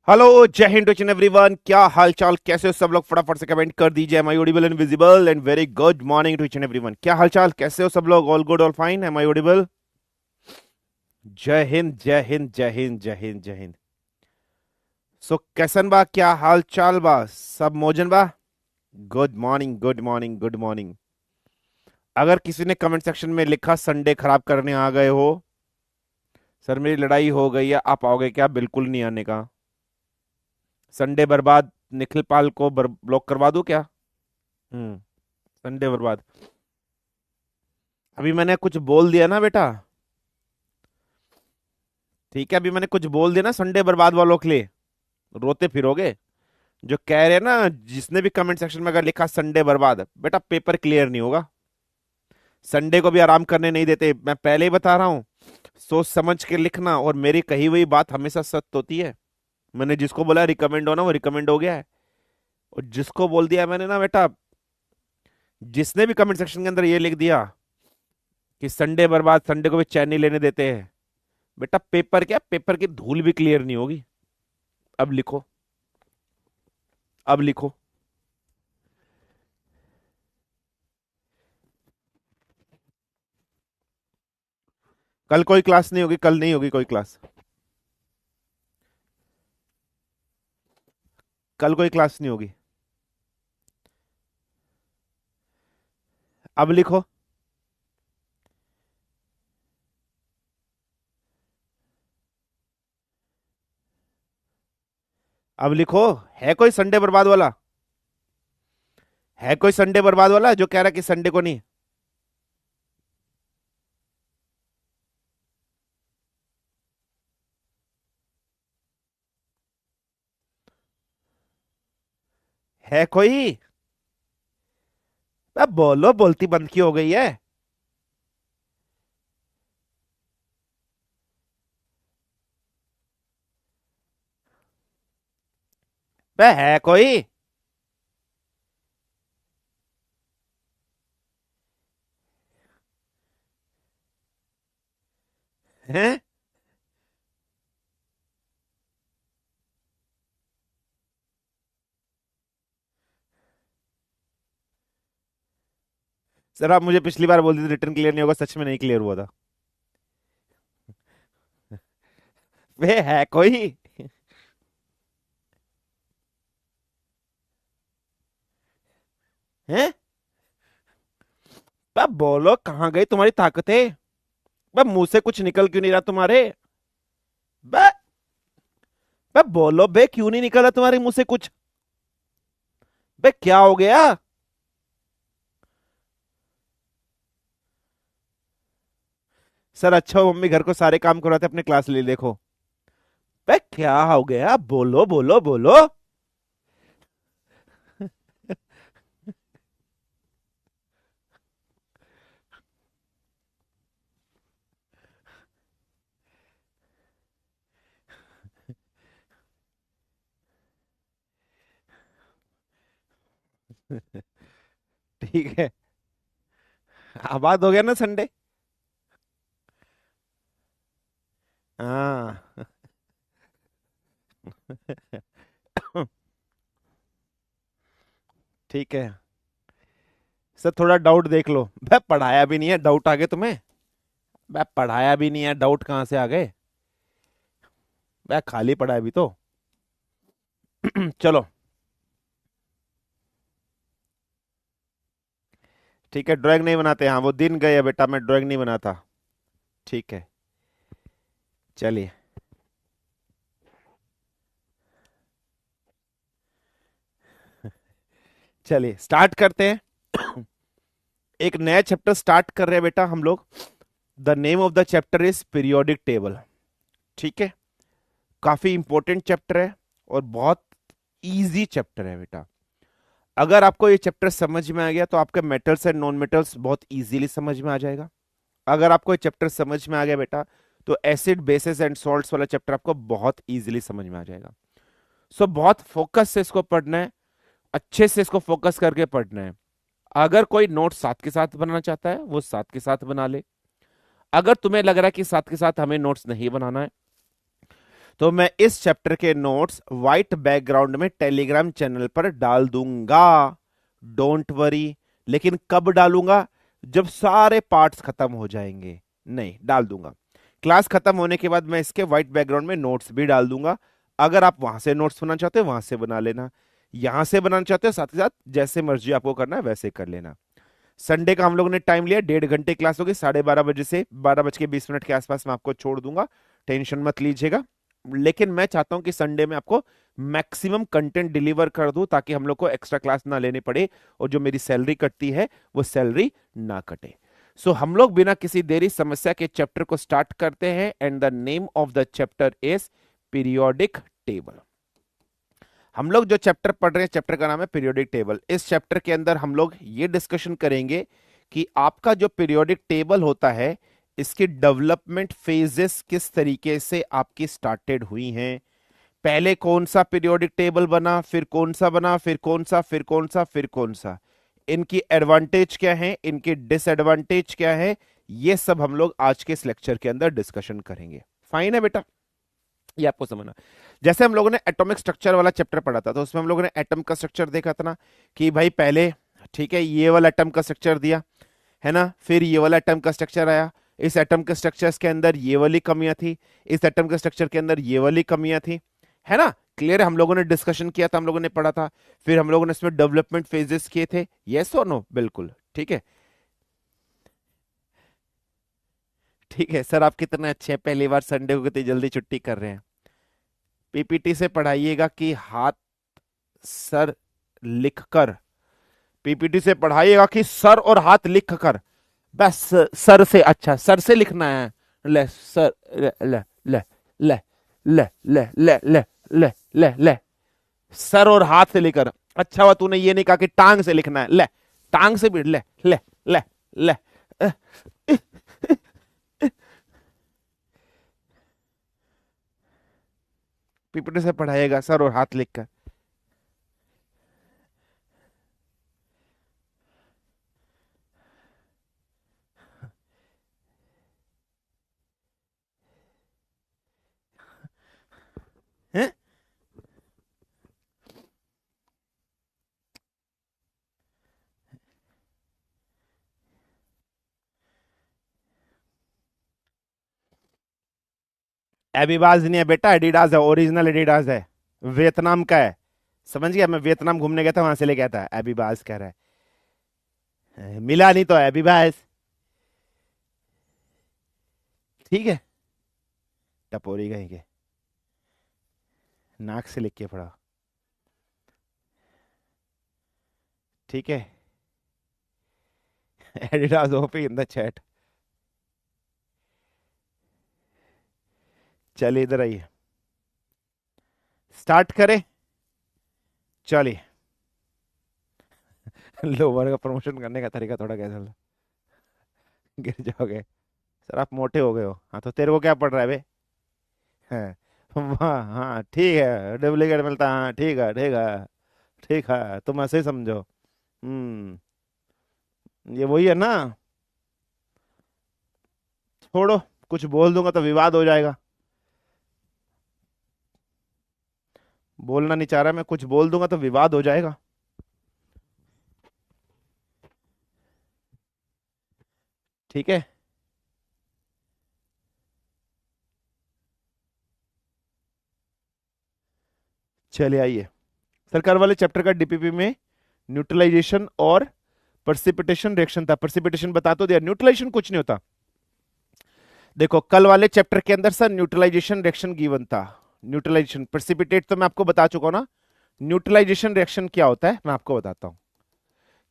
Hello, जय Hind to everyone. क्या हाल चाल, कैसे हो सब लोग? फटाफट से कमेंट कर दीजिए। Am I audible and visible? And very good morning to each and everyone. क्या हाल चाल, कैसे हो सब लोग? All good, all fine? Am I audible? जय हिंद, जय हिंद, जय हिंद, जय हिंद, जय हिंद। सो कैसन बा, क्या हाल चाल बा? सब मौजन बा? Good morning, good morning, good morning. अगर किसी ने कमेंट सेक्शन में लिखा संडे खराब करने आ गए हो, सर मेरी लड़ाई हो गई है, आप आओगे क्या? बिल्कुल नहीं आने का। संडे बर्बाद। निखिल पाल को ब्लॉक करवा दूं क्या? हम्म। संडे बर्बाद। अभी मैंने कुछ बोल दिया ना बेटा। ठीक है, अभी मैंने कुछ बोल दिया ना संडे बर्बाद वालों के लिए। रोते फिरोगे। जो कह रहे हैं ना, जिसने भी कमेंट सेक्शन में अगर लिखा संडे बर्बाद, बेटा पेपर क्लियर नहीं होगा। संडे को भी आराम करने नहीं देते, मैं पहले ही बता रहा हूं। सोच समझ के लिखना, और मेरी कही हुई बात हमेशा सत्य होती है। मैंने जिसको बोला रिकमेंड होना, वो रिकमेंड हो गया है। और जिसको बोल दिया मैंने ना बेटा, जिसने भी कमेंट सेक्शन के अंदर ये लिख दिया कि संडे बर्बाद, संडे को भी चैन नहीं लेने देते हैं, बेटा पेपर क्या, पेपर की धूल भी क्लियर नहीं होगी। अब लिखो, अब लिखो। कल कोई क्लास नहीं होगी, कल नहीं होगी कोई क्लास। कल कोई क्लास नहीं होगी। अब लिखो। अब लिखो। है कोई संडे बर्बाद वाला? है कोई संडे बर्बाद वाला जो कह रहा है कि संडे को नहीं? है कोई? अब बोलो, बोलती बंद की हो गई है? बे है कोई? हैं? सर आप मुझे पिछली बार बोल दी थी रिटर्न क्लियर नहीं होगा, सच में नहीं क्लियर हुआ था। वे है कोई? हैं? बे बोलो, कहाँ गई तुम्हारी ताकतें? बे मुंह से कुछ निकल क्यों नहीं रहा तुम्हारे? बे बे बोलो बे, क्यों नहीं निकल रहा तुम्हारे मुंह से कुछ? बे क्या हो गया? सर अच्छा हो मम्मी घर को सारे काम करवाते अपने क्लास ले देखो। बे क्या हो गया? बोलो बोलो बोलो। ठीक है। आबाद हो गया ना संडे? हाँ। ठीक है। सर थोड़ा डाउट देख लो। मैं पढ़ाया भी नहीं है, डाउट आ गए तुम्हें? मैं पढ़ाया भी नहीं है, डाउट कहाँ से आ गए? मैं खाली पढ़ा है अभी तो। चलो। ठीक है, ड्राइंग नहीं बनाते। हाँ वो दिन गए बेटा, मैं ड्राइंग नहीं बनाता। ठीक है। चलिए। चलिए स्टार्ट करते हैं। एक नया चैप्टर स्टार्ट कर रहे हैं बेटा हम लोग। The name of the chapter is periodic table. ठीक है। काफी इंपॉर्टेंट चैप्टर है, और बहुत इजी चैप्टर है बेटा। अगर आपको ये चैप्टर समझ में आ गया तो आपके मेटल्स एंड नॉन मेटल्स बहुत इजीली समझ में आ जाएगा। अगर आपको ये चैप्टर समझ में आ गया बेटा, तो एसिड बेसिस एंड सॉल्ट्स वाला चैप्टर आपको बहुत इजीली समझ में आ जाएगा। सो बहुत फोकस से इसको पढ़ना है। अच्छे से इसको फोकस करके पढ़ना है। अगर कोई नोट साथ के साथ बनाना चाहता है, वो साथ के साथ बना ले। अगर तुम्हें लग रहा है कि साथ के साथ हमें नोट्स नहीं बनाना है, तो मैं इस चैप्टर के नोट्स व्हाइट बैकग्राउंड में टेलीग्राम चैनल पर डाल दूंगा, डोंट वरी। लेकिन कब डालूंगा? जब सारे पार्ट्स खत्म हो जाएंगे। नहीं, डाल दूंगा। क्लास खत्म होने के बाद मैं इसके व्हाइट बैकग्राउंड में नोट्स भी डाल दूंगा। अगर आप वहां से नोट्स बनाना चाहते हो वहां से बना लेना, यहां से बनाना चाहते हो साथ ही साथ जैसे मर्जी आपको करना है वैसे कर लेना। संडे का हम लोगों ने टाइम लिया, 1.5 घंटे क्लास होगी, 12:30 बजे से 12:20 के आसपास मैं आपको छोड़ दूंगा, टेंशन मत लीजिएगा। लेकिन मैं चाहता हूं कि संडे में आपको मैक्सिमम कंटेंट डिलीवर कर दूं ताकि हम लोग को एक्स्ट्रा क्लास ना लेनी पड़े और जो मेरी सैलरी कटती है वो सैलरी ना कटे। सो हम लोग बिना किसी देरी समस्या के चैप्टर को स्टार्ट करते हैं and the name of the chapter is periodic table. हम लोग जो चैप्टर पढ़ रहे हैं चैप्टर का नाम है पीरियोडिक टेबल। इस चैप्टर के अंदर हम लोग ये डिस्कशन करेंगे कि आपका जो पीरियोडिक टेबल होता है इसकी डेवलपमेंट फेजेस किस तरीके से आपकी स्टार्टेड हुई हैं। पहले कौन सा पीरियोडिक टेबल बना, फिर कौन सा बना, फिर कौन सा, फिर कौन सा, फिर कौन सा, इनकी एडवांटेज क्या है, इनकी डिसएडवांटेज क्या है, ये सब हम लोग आज के इस लेक्चर के अंदर डिस्कशन करेंगे। फाइन है बेटा, ये आपको समझना। जैसे हम लोगों ने एटॉमिक स्ट्रक्चर वाला चैप्टर पढ़ा था तो उसमें हम लोगों ने एटम का स्ट्रक्चर देखा था ना कि भाई पहले ठीक है ये वाला एटम का स्ट्रक्चर दिया है ना, फिर ये वाला एटम का स्ट्रक्चर आया, इस एटम के स्ट्रक्चर्स के अंदर ये वाली कमियां थी, इस एटम के स्ट्रक्चर के अंदर ये वाली कमियां थी, है ना। क्लियर है, हम लोगों ने डिस्कशन किया था, हम लोगों ने पढ़ा था, फिर हम लोगों ने इसमें डेवलपमेंट फेजेस किए थे। यस और नो? बिल्कुल ठीक है। ठीक है सर, आप कितने अच्छे हैं, पहली बार संडे को कितनी जल्दी छुट्टी कर रहे हैं। पीपीटी से पढ़ाइएगा कि हाथ सर लिखकर, पीपीटी से पढ़ाइएगा कि सर और हाथ लिखकर, बस सर से, अच्छा सर से लिखना है। ले सर, ले ले ले ले ले ले ले ले ले ले ले, सर और हाथ से लिखकर। अच्छा हुआ तूने ये नहीं कहा कि टांग से लिखना है, ले टांग से भी, ले ले ले ले। पीपीटी से पढ़ाइएगा सर और हाथ लिखकर। हैं? एबिबाज नहीं है बेटा, एडिडास है, ओरिजिनल एडिडास है, वियतनाम का है। समझ गया, मैं वियतनाम घूमने गया था, वहां से लेके आता है। एबिबाज कह रहा है, मिला नहीं तो एबिबाज। ठीक है, टपोरी कहीं के, नाक से लिख के पढ़ा। ठीक है, Adidas OP in the chat. चलिए इधर आइए, स्टार्ट करें। चलिए लोअर का प्रमोशन करने का तरीका थोड़ा कैसा लगा? गिर जाओगे सर, आप मोटे हो गए हो। हाँ तो तेरे को क्या पड़ रहा है बे? हाँ हाँ हाँ, ठीक है, डुप्लीकेट मिलता है, हाँ ठीक है ठीक है ठीक है, तुम ऐसे ही समझो। ये वही है ना। छोड़ो, कुछ बोल दूंगा तो विवाद हो जाएगा। बोलना नहीं चाह रहा मैं, कुछ बोल दूंगा तो विवाद हो जाएगा। ठीक है, चलिए आइए। सरकार वाले चैप्टर का डीपीपी में न्यूट्रलाइजेशन और प्रेसिपिटेशन रिएक्शन था। प्रेसिपिटेशन बता तो दिया, न्यूट्रलाइजेशन कुछ नहीं होता। देखो कल वाले चैप्टर के अंदर सर न्यूट्रलाइजेशन रिएक्शन गिवन था। न्यूट्रलाइजेशन, प्रेसिपिटेट तो मैं आपको बता चुका हूं ना। न्यूट्रलाइजेशन रिएक्शन क्या होता है मैं आपको बताता हूं।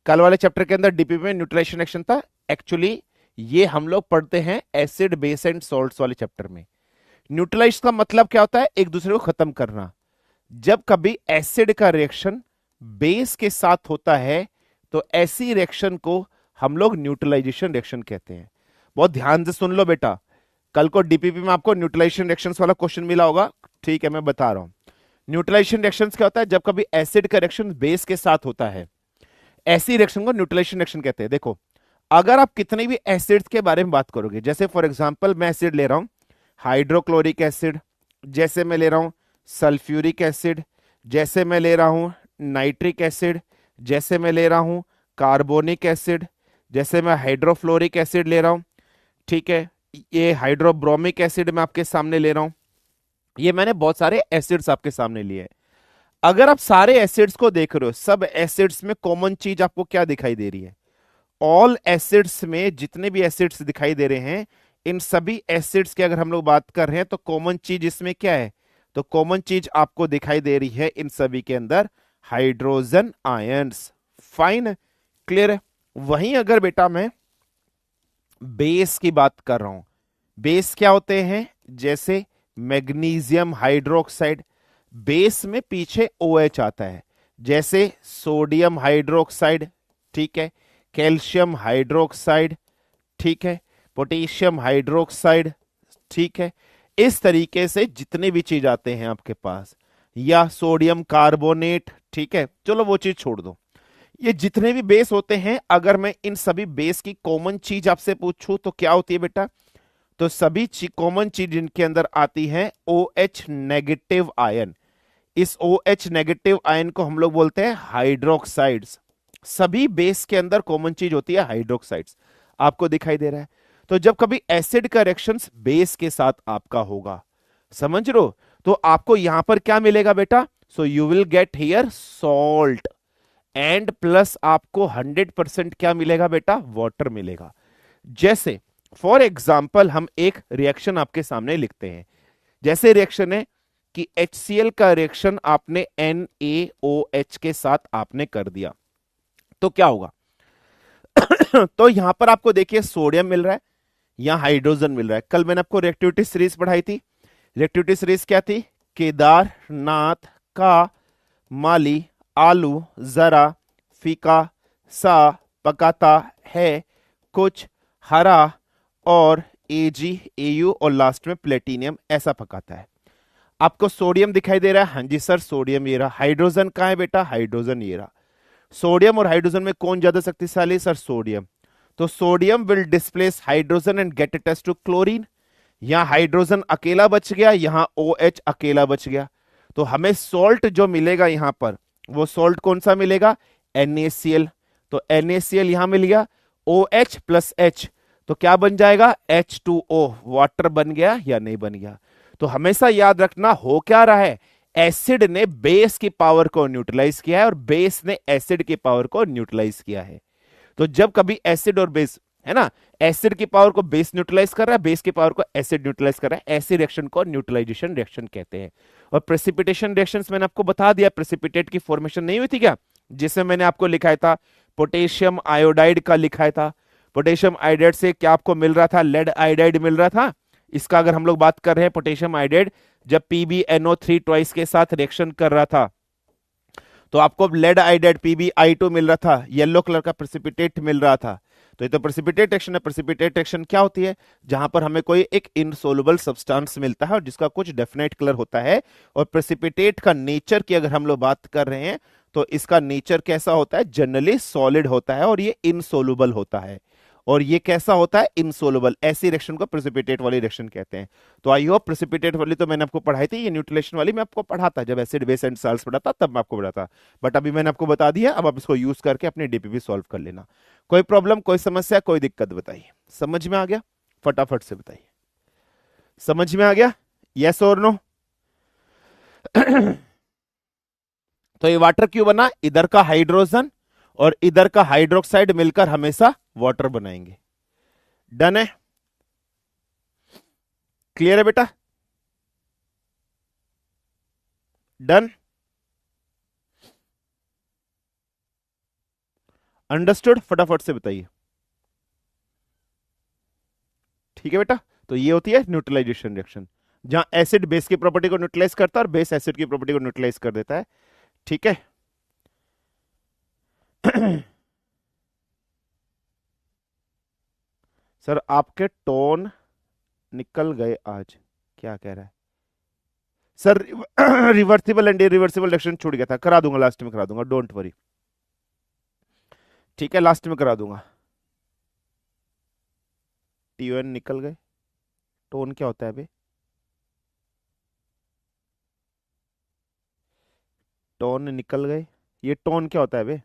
कल वाले चैप्टर के अंदर डीपीपी में न्यूट्रलाइजेशन रिएक्शन था। एक्चुअली ये हम लोग पढ़ते हैं एसिड बेस एंड सॉल्ट्स वाले चैप्टर में। न्यूट्रलाइज का मतलब क्या होता है? एक दूसरे को खत्म करना। जब कभी एसिड का रिएक्शन बेस के साथ होता है तो ऐसी रिएक्शन को हम लोग न्यूट्रलाइजेशन रिएक्शन कहते हैं। बहुत ध्यान से सुन लो बेटा, कल को डीपीपी में आपको न्यूट्रलाइजेशन रिएक्शंस वाला क्वेश्चन मिला होगा। ठीक है, मैं बता रहा हूं। न्यूट्रलाइजेशन रिएक्शंस क्या होता है? जब कभी एसिड का रिएक्शन बेस के साथ होता है, ऐसी रिएक्शन को न्यूट्रलाइजेशन रिएक्शन कहते हैं। देखो अगर आप कितने भी एसिड्स के बारे में बात करोगे, जैसे फॉर एग्जांपल मैं एसिड ले रहा हूं, हाइड्रोक्लोरिक एसिड, जैसे मैं ले रहा हूं सल्फ्यूरिक एसिड, जैसे मैं ले रहा हूं नाइट्रिक एसिड, जैसे मैं ले रहा हूं कार्बोनिक एसिड, जैसे मैं हाइड्रोफ्लोरिक एसिड ले रहा हूं, ठीक है, ये हाइड्रोब्रोमिक एसिड मैं आपके सामने ले रहा हूं। ये मैंने बहुत सारे एसिड्स आपके सामने लिए हैं। अगर आप सारे एसिड्स को देख रहे हो, सब एसिड्स में कॉमन चीज आपको क्या दिखाई दे रही है? ऑल एसिड्स में जितने भी एसिड्स दिखाई दे रहे हैं, इन सभी एसिड्स की अगर हम लोग बात कर रहे हैं तो कॉमन चीज इसमें क्या है? तो कॉमन चीज आपको दिखाई दे रही है इन सभी के अंदर हाइड्रोजन आयंस। फाइन, क्लियर है। वहीं अगर बेटा मैं बेस की बात कर रहा हूं, बेस क्या होते हैं? जैसे मैग्नीशियम हाइड्रोक्साइड, बेस में पीछे OH आता है, जैसे सोडियम हाइड्रोक्साइड, ठीक है, कैल्शियम हाइड्रोक्साइड, ठीक है, पोटेशियम हाइड्रोक्साइड, ठीक है। इस तरीके से जितने भी चीज आते हैं आपके पास, या सोडियम कार्बोनेट, ठीक है, चलो वो चीज छोड़ दो। ये जितने भी बेस होते हैं, अगर मैं इन सभी बेस की कॉमन चीज आपसे पूछूं तो क्या होती है बेटा? तो सभी कॉमन चीज इनके अंदर आती है OH नेगेटिव आयन। इस OH नेगेटिव आयन को हम लोग बोलते हैं हाइड्रोक्साइड्स। सभी बेस के अंदर कॉमन चीज होती है हाइड्रोक्साइड्स। आपको दिखाई दे रहा है? तो जब कभी एसिड का रिएक्शन बेस के साथ आपका होगा, समझ लो, तो आपको यहां पर क्या मिलेगा बेटा? So you will get here salt and plus आपको 100% क्या मिलेगा बेटा? वाटर मिलेगा। जैसे फॉर एग्जाम्पल हम एक रिएक्शन आपके सामने लिखते हैं। जैसे रिएक्शन है कि HCl का रिएक्शन आपने NaOH के साथ आपने कर दिया, तो क्या होगा? तो यहां पर आपको देखिए सोडियम मिल रहा है, यहां हाइड्रोजन मिल रहा है। कल मैंने आपको रिएक्टिविटी सीरीज पढ़ाई थी। रिएक्टिविटी सीरीज क्या थी? केदारनाथ का माली आलू जरा फीका सा पकाता है कुछ हरा और AgAu और लास्ट में प्लेटिनियम ऐसा पकाता है। आपको सोडियम दिखाई दे रहा है? हाँ जी सर, सोडियम ये रहा। हाइड्रोजन कहां है बेटा? हाइड्रोजन ये रहा। सोडियम और हाइड्रोजन में कौन ज्यादा शक्तिशाली? Sir sodium. तो sodium will displace hydrogen and get attached to chlorine. यहां हाइड्रोजन अकेला बच गया, यहां OH अकेला बच गया। तो हमें सॉल्ट जो मिलेगा यहां पर, वो सॉल्ट कौन सा मिलेगा? NaCl। तो NaCl यहां मिल गया, OH प्लस H, तो क्या बन जाएगा? H2O। वाटर बन गया या नहीं बन गया? तो हमेशा याद रखना हो क्या रहा है, एसिड ने बेस की पावर को न्यूट्रलाइज किया है और बेस ने एसिड की पावर को न्यूट्रलाइज किया है। तो जब कभी एसिड और बेस, है ना, एसिड की पावर को बेस न्यूट्रलाइज कर रहा है, बेस की पावर को एसिड न्यूट्रलाइज कर रहा है, ऐसे रिएक्शन को न्यूट्रलाइजेशन रिएक्शन कहते हैं। और प्रेसिपिटेशन रिएक्शंस मैंने आपको बता दिया, प्रेसिपिटेट की फॉर्मेशन नहीं हुई थी क्या, जिसमें मैंने आपको लिखाया था पोटेशियम आयोडाइड का लिखाया था। पोटेशियम आयोडाइड से क्या आपको मिल रहा था? लेड आयोडाइड मिल रहा था। इसका अगर हम लोग बात कर रहे हैं पोटेशियम आयोडाइड, जब PbNO3 ट्वाइस के साथ रिएक्शन कर रहा था, तो आपको लेड आयोडाइड PbI2 मिल रहा था, येलो कलर का प्रेसिपिटेट मिल रहा था। तो ये तो प्रेसिपिटेट एक्शन है। प्रेसिपिटेट एक्शन क्या होती है? जहां पर हमें कोई एक इनसोलुबल सब्सटेंस मिलता है और जिसका कुछ डेफिनेट कलर होता है। और प्रेसिपिटेट का नेचर की अगर हम लोग बात कर रहे हैं, तो इसका नेचर कैसा होता है? जनरली सॉलिड होता है और ये इनसोलुबल होता है। और ये कैसा होता है? इनसोलुबल। ऐसी रिएक्शन को प्रेसिपिटेट वाली रिएक्शन कहते हैं। तो आई होप प्रेसिपिटेट वाली तो मैंने आपको पढ़ाई थी, ये न्यूट्रलेशन वाली मैं आपको पढ़ाता जब एसिड बेस एंड साल्ट्स पढ़ाता, तब मैं आपको पढ़ाता। बट अभी मैंने आपको बता दिया, अब आप इसको यूज करके अपनी DPP सॉल्व कर लेना। कोई प्रॉब्लम, कोई समस्या, कोई दिक्कत बताइए। समझ में आ गया? फटाफट से बताइए। समझ में आ गया? यस और नो? तो ये वाटर क्यों बना? इधर का हाइड्रोजन और इधर का हाइड्रोक्साइड मिलकर हमेशा वाटर बनाएंगे। डन है? क्लियर है बेटा? डन? अंडरस्टूड? फटाफट से बताइए। ठीक है बेटा? तो ये होती है न्यूट्रलाइजेशन रिएक्शन, जहां एसिड बेस की प्रॉपर्टी को न्यूट्रलाइज करता है और बेस एसिड की प्रॉपर्टी को न्यूट्रलाइज कर देता है। ठीक है? सर आपके टोन निकल गए आज, क्या कह रहा है sir? Reversible and irreversible reaction छूट गया था, करा दूंगा, लास्ट में करा दूंगा, डोंट वरी। ठीक है, लास्ट में करा दूंगा। TON निकल गए। टोन क्या होता है बे? टोन निकल गए। ये टोन क्या होता है बे?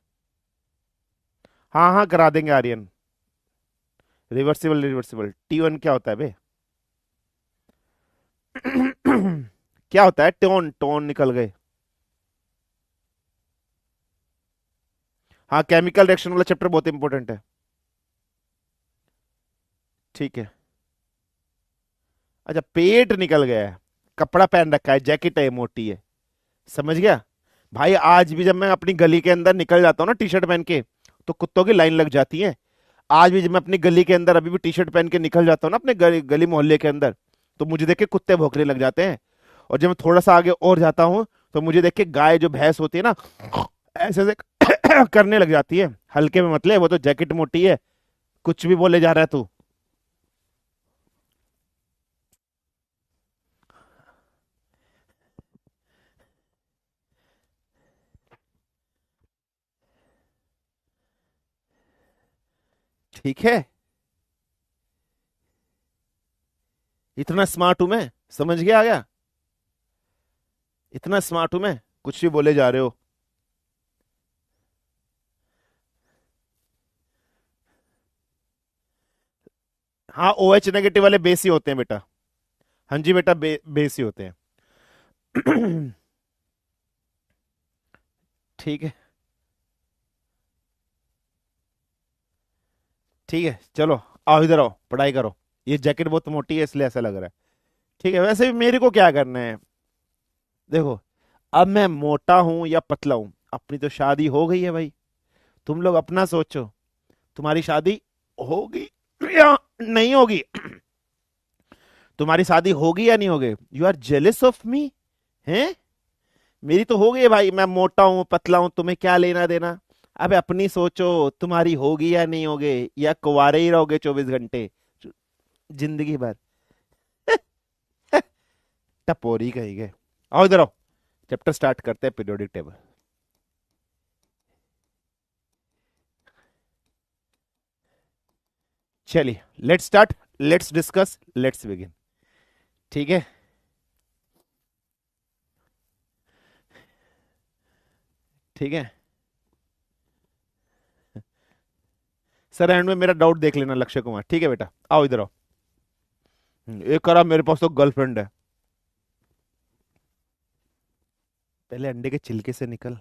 हाँ हाँ, करा देंगे आर्यन। रिवर्सिबल रिवर्सिबल T1 क्या होता है बे? क्या होता है? टोन, टोन निकल गए। हाँ, केमिकल रिएक्शन वाला चैप्टर बहुत इंपॉर्टेंट है। ठीक है। अच्छा, पेट निकल गया है, कपड़ा पहन रखा है, जैकेट है, मोटी है। समझ गया भाई। आज भी जब मैं अपनी गली के अंदर निकल जाता हूँ ना टी शर्ट पहन के, तो कुत्तों की लाइन लग जाती है। आज भी जब मैं अपनी गली के अंदर अभी भी टी शर्ट पहन के निकल जाता हूँ ना अपने गली मोहल्ले के अंदर, तो मुझे देख के कुत्ते भौंकने लग जाते हैं। और जब मैं थोड़ा सा आगे और जाता हूँ, तो मुझे देख के गाय जो भैंस होती है ना, ऐसे ऐसे करने लग जाती है। हल्के में मतलब, वो तो जैकेट मोटी है। कुछ भी बोले जा रहा है तू। ठीक है, इतना स्मार्ट हूं मैं, समझ गया आ गया। इतना स्मार्ट हूं मैं, कुछ भी बोले जा रहे हो। हाँ, OH नेगेटिव वाले बेस ही होते हैं बेटा। हाँ जी बेटा, बेस ही होते हैं। ठीक है। ठीक है, चलो आओ इधर आओ, पढ़ाई करो। ये जैकेट बहुत मोटी है इसलिए ऐसा लग रहा है। ठीक है, वैसे भी मेरे को क्या करना है? देखो, अब मैं मोटा हूं या पतला हूं, अपनी तो शादी हो गई है भाई। तुम लोग अपना सोचो, तुम्हारी शादी होगी या नहीं होगी? तुम्हारी शादी होगी या नहीं होगी? You are jealous of me? हैं? मेरी तो हो गई है भाई, मैं मोटा हूं पतला हूं, तुम्हें क्या लेना देना? अबे अपनी सोचो, तुम्हारी होगी या नहीं होगी, या कुंवारे ही रहोगे 24 घंटे जिंदगी भर? टपोरी कही गए। आओ इधर आओ, चैप्टर स्टार्ट करते हैं, पीरियोडिक टेबल। चलिए, let's start, let's discuss, let's begin. ठीक है। ठीक है सर, एंड में मेरा डाउट देख लेना लक्ष्य कुमार। ठीक है बेटा, आओ इधर आओ। एक करा, मेरे पास तो गर्लफ्रेंड है। पहले अंडे के छिलके से निकल।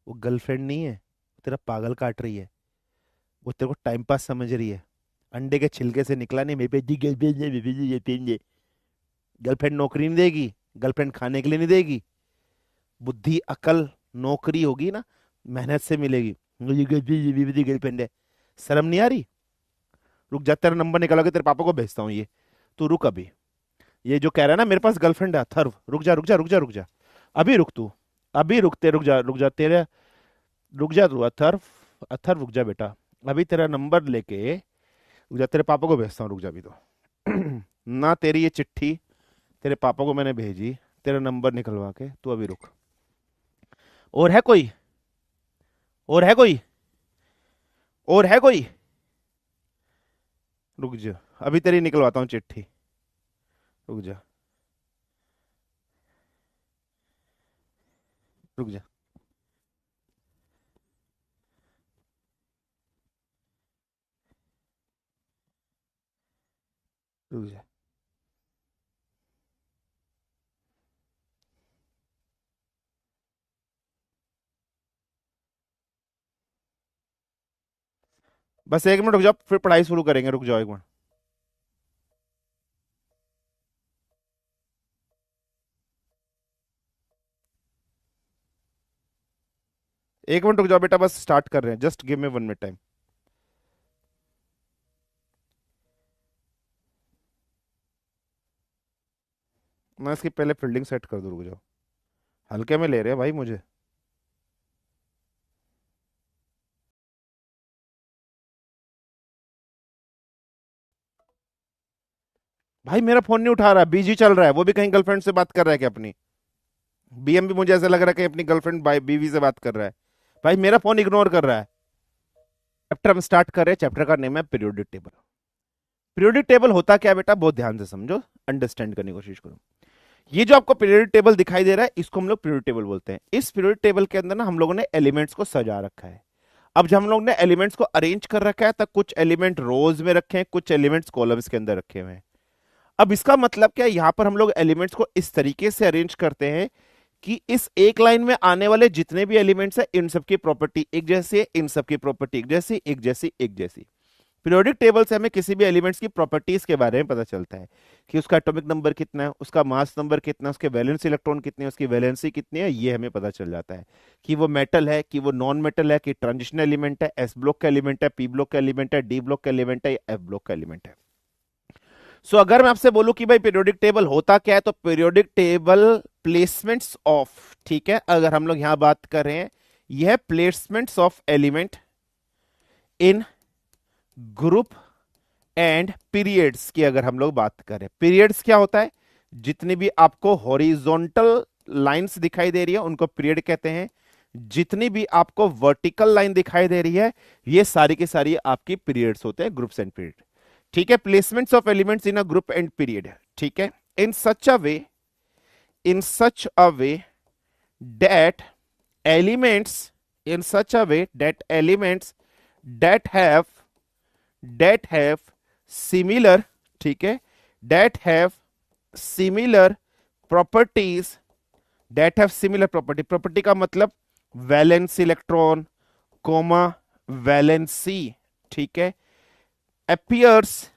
वो गर्लफ्रेंड नहीं है, वो तेरा पागल काट रही है। वो तेरे को टाइम पास समझ रही है। अंडे के छिलके से निकला नहीं, मेरे पे गर्लफ्रेंड है, मेरे पे गर्लफ्रेंड है। गर्लफ्रेंड नौकरी नहीं देगी, गर्लफ्रेंड खाने के लिए नहीं देगी। बुद्धि अकल, नौकरी होगी ना, मेहनत से मिलेगी। मुझे गर्लफ्रेंड है, शर्म नहीं आ रही? रुक जा, तेरा नंबर निकाला के तेरे पापा को भेजता हूँ ये। तू रुक अभी। ये जो कह रहा है ना मेरे पास गर्लफ्रेंड है, अथर्व, रुक जा रुक जा रुक जा रुक जा। अभी रुक तू, अभी रुकते, रुक जा तेरे, रुक जा तू अथर्व। अथर्व रुक जा बेटा, अभी तेरा नंबर लेके रुक जा, तेरे पापा को भेजता हूँ, रुक जा अभी तो। ना तेरी ये चिट्ठी तेरे पापा को मैंने भेजी, तेरा नंबर निकलवा के, तू अभी रुक। और है कोई? और है कोई? और है कोई? रुक जा, अभी तेरी निकलवाता हूँ चिट्ठी, रुक जा, रुक जा, रुक जा। बस 1 मिनट रुक जाओ, फिर पढ़ाई शुरू करेंगे, रुक जाओ 1 मिनट। 1 मिनट रुक जाओ बेटा, बस स्टार्ट कर रहे हैं, just give me 1 minute time. मैं इसकी पहले फील्डिंग सेट कर दूँ, रुक जाओ। हल्के में ले रहे हैं भाई मुझे। भाई मेरा फोन नहीं उठा रहा, बिजी चल रहा है, वो भी कहीं गर्लफ्रेंड से बात कर रहा है क्या अपनी? BM भी मुझे ऐसा लग रहा है कि अपनी गर्लफ्रेंड बीवी से बात कर रहा है। भाई मेरा फोन इग्नोर कर रहा है। चैप्टर हम स्टार्ट कर रहे हैं, चैप्टर का नेम है पीरियोडिक टेबल। पीरियोडिक टेबल होता क्या है बेटा, बहुत ध्यान से समझो, अंडरस्टैंड करने की कोशिश करो। ये जो आपको पीरियोडिक टेबल दिखाई दे रहा है इसको हम लोग पीरियोडिक टेबल बोलते हैं। इस पीरियोडिक टेबल के अंदर ना हम लोगों ने एलिमेंट्स को सजा रखा है। अब जब हम लोग ने एलिमेंट्स को अरेंज कर रखा है तो कुछ एलिमेंट रोज में रखे हैं, कुछ एलिमेंट्स कॉलम्स के अंदर रखे हुए हैं। अब इसका मतलब क्या है, यहां पर हम लोग एलिमेंट्स को इस तरीके से अरेंज करते हैं कि इस एक लाइन में आने वाले जितने भी एलिमेंट्स हैं इन सबकी प्रॉपर्टी एक जैसी है, इन सबकी प्रॉपर्टी एक जैसी, एक जैसी, एक जैसी। पीरियोडिक टेबल से हमें किसी भी एलिमेंट्स की प्रॉपर्टीज के बारे में पता चलता है कि उसका एटॉमिक नंबर कितना है, उसका मास नंबर कितना है, उसके वैलेंस इलेक्ट्रॉन कितने हैं, उसकी वैलेंसी कितनी है, ये हमें पता चल जाता है कि वो मेटल है, कि वो नॉन मेटल है, कि ट्रांजिशन एलिमेंट है, एस ब्लॉक का एलिमेंट है, पी ब्लॉक का एलिमेंट है, डी ब्लॉक का एलिमेंट है या एफ ब्लॉक का एलिमेंट है। सो अगर मैं आपसे बोलूं कि भाई पीरियोडिक टेबल होता क्या है, तो पीरियोडिक टेबल प्लेसमेंट्स ऑफ, ठीक है, अगर हम लोग यहां बात कर रहे हैं, यह placements of element in group and periods की अगर हम लोग बात करें। पीरियड्स क्या होता है, जितनी भी आपको हॉरिजॉन्टल लाइंस दिखाई दे रही है उनको पीरियड कहते हैं, जितनी भी आपको वर्टिकल लाइन दिखाई दे रही है ये सारी की सारी आपकी पीरियड्स होते हैं, ग्रुप्स एंड पीरियड। ठीक है, placements of elements in a group and period, ठीक है, in such a way that elements in such a way that elements that have similar, ठीक है, that have similar properties, property का मतलब valence electron coma valency, ठीक है, appears,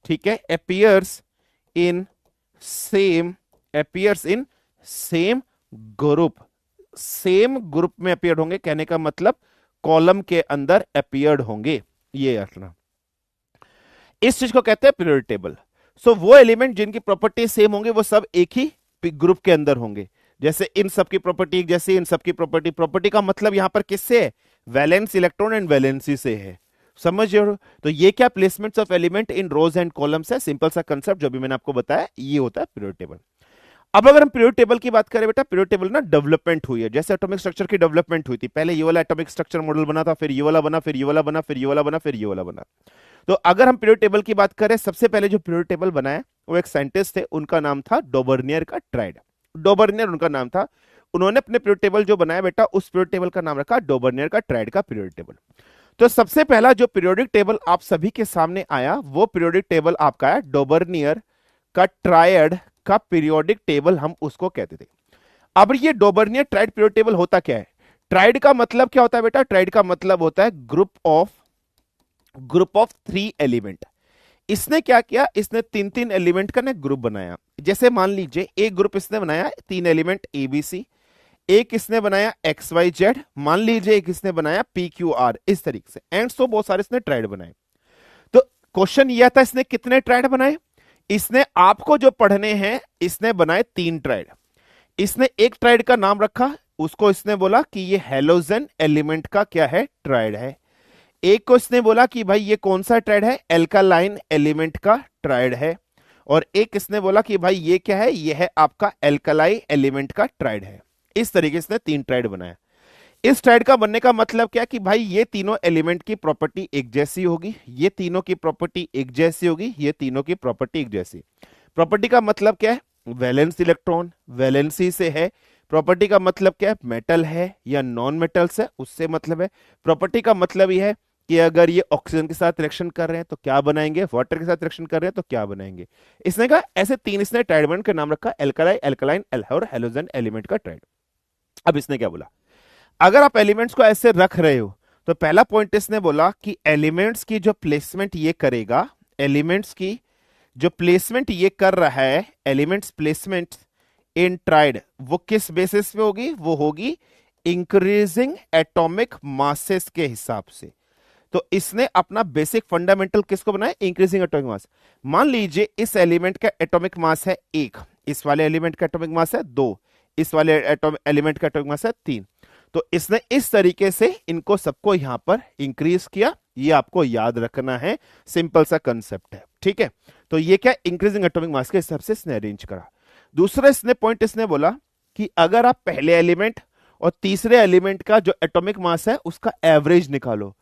ठीक है, appears in same ग्रुप में अपियर होंगे, कहने का मतलब कॉलम के अंदर अपियर्ड होंगे, ये रखना। इस चीज को कहते हैं पीरियोडिक टेबल। सो वो एलिमेंट जिनकी प्रॉपर्टी सेम होंगे वो सब एक ही ग्रुप के अंदर होंगे, जैसे इन सबकी प्रॉपर्टी एक जैसी, इन सबकी प्रॉपर्टी का मतलब यहां पर किससे है, वैलेंस इलेक्ट्रॉन एंड वैलेंसी से है, समझ रहे हो। तो ये क्या placements of element in rows and columns है, सिंपल सा कंसेप्ट जो भी मैंने आपको बताया, ये होता है पीरियोडिक टेबल। अब अगर हम पीरियोडिक टेबल की बात करें बेटा, पीरियोडिक टेबल ना डेवलपमेंट हुई है, जैसे एटॉमिक स्ट्रक्चर की डेवलपमेंट हुई थी, पहले ये वाला एटॉमिक स्ट्रक्चर मॉडल बना था, फिर ये वाला बना, फिर ये वाला बना, फिर ये वाला बना, फिर ये वाला बना। तो अगर हम पीरियोडिक टेबल की बात करें, सबसे पहले जो पीरियोडिक टेबल बनाया वो एक साइंटिस्ट थे, उनका नाम था डोबर्नियर का ट्राइड, डोबर्नियर उनका नाम था। उन्होंने अपने पीरियोडिक टेबल जो बनाया बेटा, उस पीरियोडिक टेबल का नाम रखा डोबर्नियर का ट्राइड का पीरियोडिक टेबल। तो सबसे पहला जो पीरियोडिक टेबल आप सभी के सामने आया वो पीरियोडिक टेबल आपका है डोबर्नियर का ट्रायड का पीरियोडिक टेबल, हम उसको कहते थे। अब ये डोबर्नियर ट्राइड पीरियोडिक टेबल होता क्या है, ट्राइड का मतलब क्या होता है बेटा, ट्राइड का मतलब होता है ग्रुप ऑफ 3 एलिमेंट। इसने क्या किया, इसने 3 एलिमेंट का ना ग्रुप बनाया। जैसे मान लीजिए एक ग्रुप इसने बनाया 3 एलिमेंट ABC, एक इसने बनाया XYZ, मान लीजिए एक इसने बनाया PQR, इस तरीके से एंड सो बहुत सारे इसने ट्राइड बनाए। तो क्वेश्चन यह था इसने कितने ट्राइड बनाए, इसने आपको जो पढ़ने हैं इसने बनाए 3 ट्राइड। इसने एक ट्राइड का नाम रखा, उसको इसने बोला कि ये हेलोजन एलिमेंट का क्या है, ट्राइड है। एक को इसने बोला कि भाई ये कौन सा ट्राइड है, एल्कालाइन एलिमेंट का ट्राइड है। और एक इसने बोला कि भाई ये क्या है, ये है आपका एल्कलाई एलिमेंट का ट्राइड है। इस तरीके से 3 ट्राइड बनाया। इस ट्राइड का बनने का मतलब क्या कि भाई ये तीनों एलिमेंट की प्रॉपर्टी एक जैसी होगी, ये तीनों की प्रॉपर्टी एक जैसी होगी, ये तीनों की प्रॉपर्टी एक जैसी। प्रॉपर्टी का मतलब क्या है, वैलेंस इलेक्ट्रॉन वैलेंसी से है। प्रॉपर्टी का मतलब क्या है, मेटल है या नॉन मेटल से, उससे मतलब है। प्रॉपर्टी का मतलब यह है कि अगर ये ऑक्सीजन के साथ रिएक्शन कर रहे हैं तो क्या बनाएंगे, वाटर के साथ रिएक्शन कर रहे हैं तो क्या बनाएंगे। इसने कहा ऐसे 3 इसने ट्राइड बन का नाम रखा, एल्कलाई, एल्कलाइन और हेलोजन एलिमेंट का ट्राइड। अब इसने क्या बोला, अगर आप एलिमेंट्स को ऐसे रख रहे हो तो पहला पॉइंट इसने बोला कि एलिमेंट्स की जो प्लेसमेंट ये करेगा, एलिमेंट्स की जो प्लेसमेंट ये कर रहा है, एलिमेंट्स प्लेसमेंट इन ट्राइड, वो किस बेसिस पे होगी, वो होगी इंक्रीजिंग एटॉमिक मासेस के हिसाब से। तो इसने अपना बेसिक फंडामेंटल किसको बनाया, इंक्रीजिंग एटॉमिक मास। मान लीजिए इस एलिमेंट का एटॉमिक मास है 1, इस वाले एलिमेंट का एटॉमिक मास है 2, इस वाले एलिमेंट का एटॉमिक मास है 3। तो इसने इस तरीके से इनको सबको यहां पर इंक्रीज किया, ये आपको याद रखना है, सिंपल सा कंसेप्ट है, ठीक है। तो ये क्या, इंक्रीजिंग एटॉमिक मास के हिसाब से इसने अरेंज करा। दूसरा इसने पॉइंट इसने बोला कि अगर आप पहले एलिमेंट और तीसरे एलिमेंट का जो एटॉमिक मास है उसका एवरेज निकालो,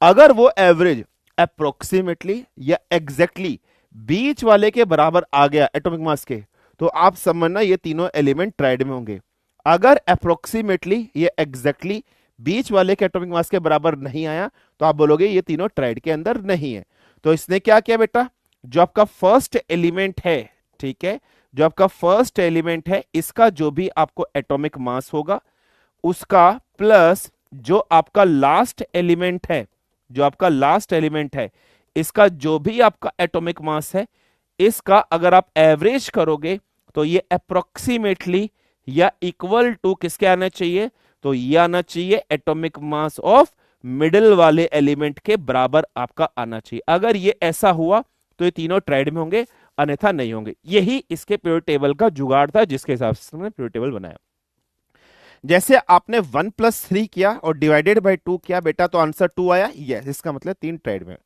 अगर वो एवरेज अप्रोक्सीमेटली या एग्जैक्टली बीच वाले के बराबर आ गया एटॉमिक मास के, तो आप समझना ये तीनों एलिमेंट ट्राइड में होंगे। अगर अप्रोक्सीमेटली ये एग्जैक्टली बीच वाले के एटॉमिक मास के बराबर नहीं आया तो आप बोलोगे ये तीनों ट्राइड के अंदर नहीं है। तो इसने क्या किया बेटा, जो आपका फर्स्ट एलिमेंट है, ठीक है, जो आपका फर्स्ट एलिमेंट है इसका जो भी आपको एटॉमिक मास होगा उसका प्लस जो आपका लास्ट एलिमेंट है, जो आपका लास्ट एलिमेंट है इसका जो भी आपका एटॉमिक मास है, इसका अगर आप एवरेज करोगे तो ये अप्रोक्सीमेटली या इक्वल टू किसके आना चाहिए, तो ये आना चाहिए एटॉमिक मास ऑफ मिडिल वाले एलिमेंट के बराबर आपका आना चाहिए। अगर ये ऐसा हुआ तो ये तीनों ट्राइड में होंगे, अन्यथा नहीं होंगे। यही इसके पीरियड टेबल का जुगाड़ था जिसके हिसाब से हमने पीरियड टेबल बनाया। जैसे आपने 1+3 किया और डिवाइडेड बाय 2 किया बेटा तो आंसर 2 आया, यस, इसका मतलब 3 ट्राइड में।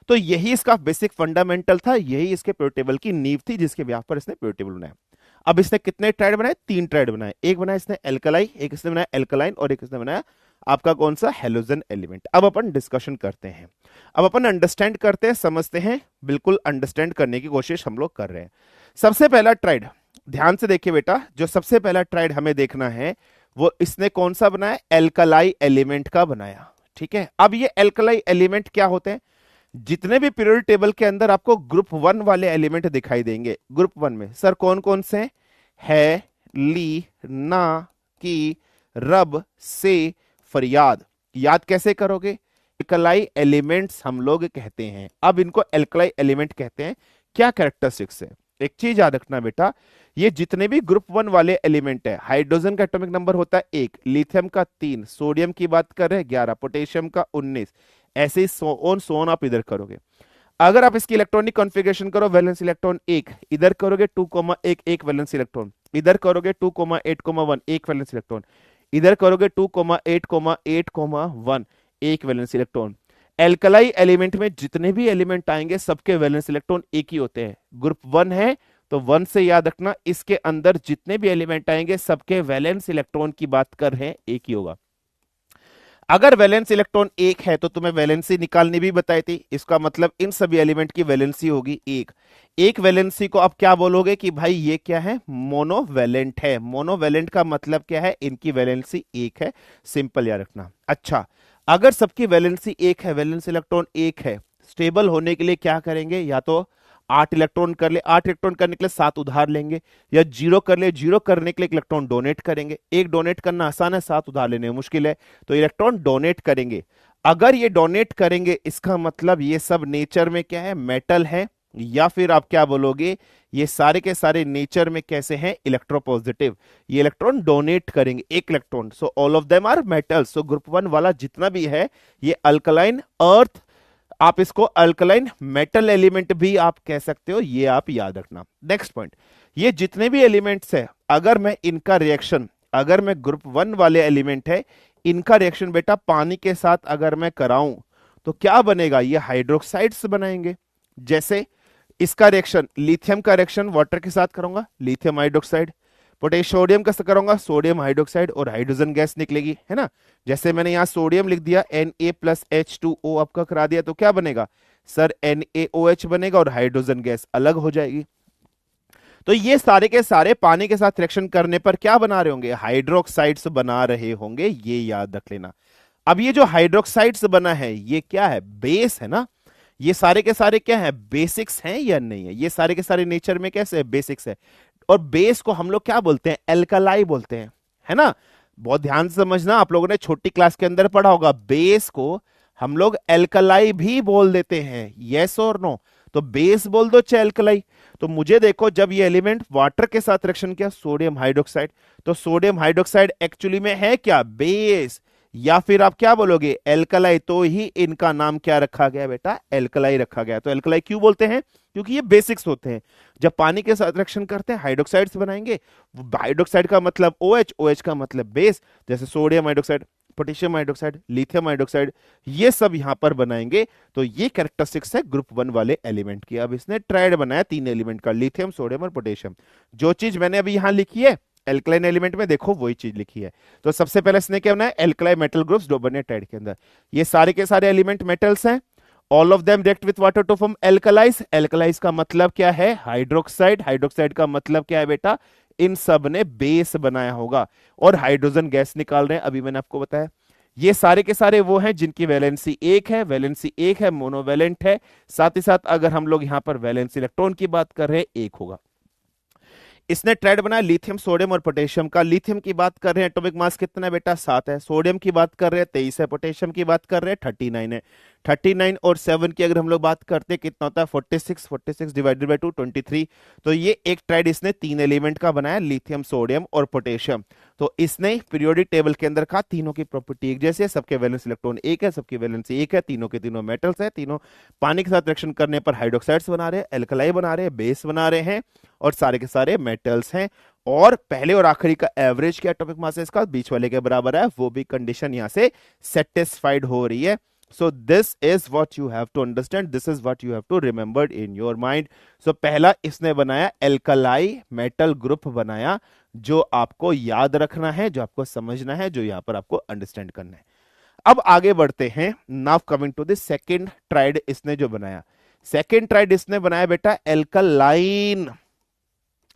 तो यही इसका बेसिक फंडामेंटल था, यही इसके पीरियड टेबल की नींव थी जिसके ब्याह पर इसने पीरियड टेबल बनाया। अब इसने कितने ट्राइड बनाए, 3 ट्राइड बनाए। एक बनाया इसने एल्कलाई, एक इसने बनाया एल्कलाइन और एक इसने बनाया आपका कौन सा, हैलोजन एलिमेंट। अब अपन डिस्कशन करते हैं, अब अपन अंडरस्टैंड करते हैं, समझते हैं, बिल्कुल अंडरस्टैंड करने की कोशिश हम लोग कर रहे हैं। सबसे पहला ट्राइड ध्यान से देखिए बेटा, जो सबसे पहला ट्राइड हमें देखना है वो इसने कौन सा बनाया, एल्कलाई एलिमेंट का बनाया, ठीक है। अब ये एल्कलाई एलिमेंट क्या होते हैं, जितने भी पीरियड टेबल के अंदर आपको ग्रुप 1 वाले एलिमेंट दिखाई देंगे, ग्रुप 1 में सर कौन कौन से हैं, है, ली, ना, की, रब, से, फरियाद। याद कैसे करोगे, एल्कलाई एलिमेंट्स हम लोग कहते हैं। अब इनको एल्कलाई एलिमेंट कहते हैं, क्या कैरेक्टरिस्टिक्स है, एक चीज याद रखना बेटा, ये जितने भी ग्रुप 1 वाले एलिमेंट है, हाइड्रोजन का एटॉमिक नंबर होता है 1, लिथियम का 3, सोडियम की बात कर रहे हैं 11, पोटेशियम का 19, ऐसे ही सो ऑन आप इधर करोगे। अगर आप इसकी इलेक्ट्रॉनिक कॉन्फ़िगरेशन करो, वैलेंस इलेक्ट्रॉन 1, इधर करोगे 2,1 1 वैलेंस इलेक्ट्रॉन, इधर करोगे 2,8,1 1 वैलेंस इलेक्ट्रॉन, इधर करोगे 2,8,8,1 1 वैलेंस इलेक्ट्रॉन। एल्कलाई एलिमेंट में जितने भी एलिमेंट आएंगे सबके वैलेंस इलेक्ट्रॉन एक ही होते हैं। ग्रुप 1 है तो 1 से याद रखना, इसके अंदर जितने भी एलिमेंट आएंगे सबके वैलेंस इलेक्ट्रॉन की बात कर रहे हैं एक ही होगा। अगर वैलेंस इलेक्ट्रॉन 1 है तो तुम्हें वैलेंसी निकालनी भी बताई थी, इसका मतलब इन सभी एलिमेंट की वैलेंसी होगी 1। एक वैलेंसी को आप क्या बोलोगे कि भाई ये क्या है, मोनोवैलेंट है। मोनोवैलेंट का मतलब क्या है, इनकी वैलेंसी 1 है, सिंपल याद रखना। अच्छा, अगर सबकी वैलेंसी 1 है, वैलेंस इलेक्ट्रॉन 1 है, स्टेबल होने के लिए क्या करेंगे, या तो 8 इलेक्ट्रॉन कर ले, 8 इलेक्ट्रॉन करने के लिए 7 उधार लेंगे, या 0 कर ले, 0 करने के लिए इलेक्ट्रॉन डोनेट करेंगे। एक डोनेट करना आसान है, 7 उधार लेने मुश्किल है, तो इलेक्ट्रॉन डोनेट करेंगे। अगर ये डोनेट करेंगे इसका मतलब ये सब नेचर में क्या है, मेटल है, या फिर आप क्या बोलोगे ये सारे के सारे नेचर में कैसे हैं, इलेक्ट्रोपॉजिटिव। ये इलेक्ट्रॉन डोनेट करेंगे एक electron, so all of them are metals. So group 1 वाला जितना भी है ये अल्कलाइन अर्थ, आप इसको अल्कलाइन मेटल एलिमेंट भी आप कह सकते हो, ये आप याद रखना। नेक्स्ट पॉइंट, ये जितने भी एलिमेंट्स है अगर मैं इनका रिएक्शन, अगर मैं ग्रुप 1 वाले एलिमेंट है इनका रिएक्शन बेटा पानी के साथ अगर मैं कराऊं तो क्या बनेगा, ये हाइड्रोक्साइड्स बनाएंगे। जैसे इसका रिएक्शन, लिथियम का रिएक्शन वाटर के साथ करूंगा, लिथियम हाइड्रोक्साइड, पोटेशियम का करूंगा सोडियम हाइड्रोक्साइड और हाइड्रोजन गैस निकलेगी, है ना। जैसे मैंने यहां सोडियम लिख दिया, Na+H2O आपका करा दिया, तो क्या बनेगा सर, NaOH बनेगा और हाइड्रोजन गैस अलग हो जाएगी। तो ये सारे के सारे पानी के साथ रिएक्शन करने पर क्या बना रहे होंगे, हाइड्रोक्साइड्स बना रहे होंगे, ये याद रख लेना। अब ये जो हाइड्रोक्साइड्स बना है ये क्या है, बेस है ना। ये सारे के सारे क्या है, बेसिक्स हैं या नहीं है, ये सारे के सारे नेचर में कैसे है, बेसिक्स है। और बेस को हम लोग क्या बोलते हैं, एल्कलाई बोलते हैं, है ना। बहुत ध्यान से समझना, आप लोगों ने छोटी क्लास के अंदर पढ़ा होगा, बेस को हम लोग एल्कलाई भी बोल देते हैं, यस और नो। तो बेस बोल दो चाहे एल्कलाई। तो मुझे देखो, जब ये एलिमेंट वाटर के साथ रिएक्शन किया, सोडियम हाइड्रोक्साइड, तो सोडियम हाइड्रोक्साइड एक्चुअली में है क्या, बेस, या फिर आप क्या बोलोगे, एल्कलाई। तो ही इनका नाम क्या रखा गया बेटा, एल्कलाई रखा गया। तो एल्कलाई क्यों बोलते हैं, क्योंकि ये बेसिक्स होते हैं। जब पानी के साथ रिएक्शन करते हैं हाइड्रोक्साइड्स बनाएंगे, हाइड्रोक्साइड का मतलब OH, OH का मतलब बेस, जैसे sodium hydroxide, potassium hydroxide, lithium hydroxide, ये सब यहां पर बनाएंगे। तो ये कैरेक्टरिस्टिक्स है ग्रुप 1 वाले एलिमेंट की। अब इसने ट्राइड बनाया 3 एलिमेंट का, लिथियम, सोडियम और पोटेशियम। जो चीज मैंने अभी यहां लिखी है एल्कलाइन एलिमेंट में, देखो वही चीज लिखी है। तो सबसे पहले इसने क्या बनाया, एल्कलाई मेटल ग्रुप्स जो बने ट्राइड के अंदर। ये सारे के सारे एलिमेंट मेटल्स हैं all of them react with water to form alkalis. Alkalis का मतलब क्या है? हाइड्रोक्साइड। हाइड्रोक्साइड का मतलब क्या है बेटा? इन सब ने बेस बनाया होगा और हाइड्रोजन गैस निकाल रहे हैं, अभी मैंने आपको बताया। ये सारे के सारे वो हैं जिनकी वैलेंसी एक है, वैलेंसी एक है, मोनोवैलेंट है। साथ ही साथ अगर हम लोग यहां पर वैलेंसी इलेक्ट्रॉन की बात कर रहे हैं, एक होगा। इसने ट्राइड बनाया लिथियम, सोडियम और पोटेशियम का। लिथियम की बात कर रहे हैं, एटॉमिक मास कितना है बेटा? 7 है। सोडियम की बात कर रहे हैं 23 है। पोटेशियम की बात कर रहे हैं 39 है। 39 और 7 की अगर हम लोग बात करते हैं कितना होता है? 46। 46 डिवाइडेड बाई 2 23। तो ये एक ट्राइड इसने 3 एलिमेंट का बनाया, लिथियम, सोडियम और पोटेशियम। तो इसने पीरियोडिक टेबल के अंदर कहा तीनों की प्रॉपर्टी एक जैसे है, सबके वैलेंस इलेक्ट्रॉन एक है, सबकी वैलेंसी एक है, तीनों के तीनों मेटल्स है, तीनों पानी के साथ रिएक्शन करने पर हाइड्रोक्साइड्स बना रहे हैं, एल्कलाई बना रहे हैं, बेस बना रहे हैं और सारे के सारे मेटल्स हैं। और पहले और आखिरी का एवरेज क्या एटॉमिक मास है इसका? बीच वाले के बराबर है। वो भी कंडीशन यहां से सेटिस्फाइड हो रही है। So this is what you have to understand. This is what you have to remember in your mind. So पहला इसने बनाया एल्कलाई मेटल ग्रुप बनाया, जो आपको याद रखना है, जो आपको समझना है, जो यहां पर आपको अंडरस्टैंड करना है। अब आगे बढ़ते हैं। Now coming to the second triad इसने जो बनाया। सेकंड ट्राइड इसने बनाया बेटा एल्कलाइन।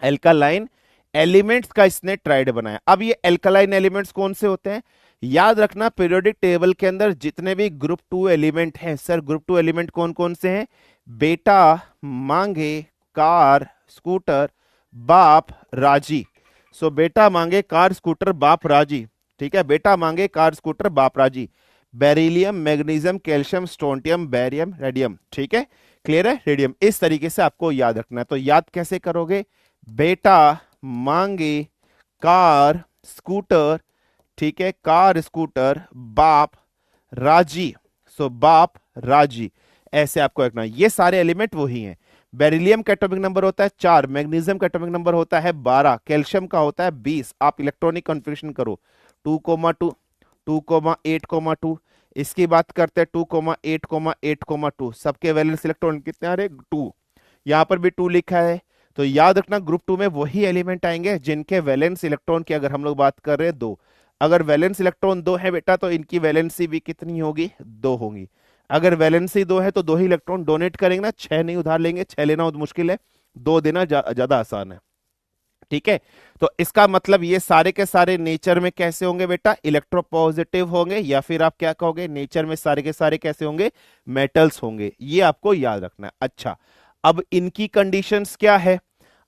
एल्कलाइन एलिमेंट्स का इसने ट्राइड बनाया। अब ये एल्कलाइन एलिमेंट्स कौन से होते हैं? याद रखना, पीरियोडिक टेबल के अंदर जितने भी ग्रुप 2 एलिमेंट हैं, सर ग्रुप 2 एलिमेंट कौन कौन से हैं? बेटा, मांगे, कार, स्कूटर, बाप, राजी। सो बेटा, मांगे, कार, स्कूटर, बाप, राजी। ठीक है, बेटा, मांगे, कार, स्कूटर, बाप, राजी। Beryllium, magnesium, calcium, strontium, barium, radium. ठीक है, क्लियर है? रेडियम। इस तरीके से आपको याद रखना है। तो याद कैसे करोगे? बेटा, मांगे, कार, स्कूटर, ठीक है, कार, स्कूटर, बाप, राजी। सो बाप, राजी, ऐसे आपको रखना। ये सारे एलिमेंट वही हैं। बेरिलियम का एटॉमिक नंबर होता है 4, मैग्नीशियम का एटॉमिक नंबर होता है 12, कैल्शियम का होता है 20। आप इलेक्ट्रॉनिक कॉन्फ़िगरेशन करो 2,2, 2,8,2। इसकी बात करते हैं 2,8,8,2। सबके वैलेंस इलेक्ट्रॉन कितने आ रहे? 2। यहां पर भी 2 लिखा है। तो याद रखना, ग्रुप 2 में वही एलिमेंट आएंगे जिनके वैलेंस इलेक्ट्रॉन की अगर हम लोग बात कर रहे हैं 2। अगर वैलेंस इलेक्ट्रॉन 2 है बेटा, तो इनकी वैलेंसी भी कितनी होगी? 2 होगी। अगर वैलेंसी 2 है तो 2 ही इलेक्ट्रॉन डोनेट करेंगे ना, 6 नहीं उधार लेंगे। 6 लेना हो तो मुश्किल है, 2 देना ज्यादा आसान है। ठीक है, तो इसका मतलब ये सारे के सारे नेचर में कैसे होंगे बेटा? इलेक्ट्रोपॉजिटिव होंगे, या फिर आप क्या कहोगे, नेचर में सारे के सारे कैसे होंगे? मेटल्स होंगे। ये आपको याद रखना है। अच्छा, अब इनकी कंडीशंस क्या है?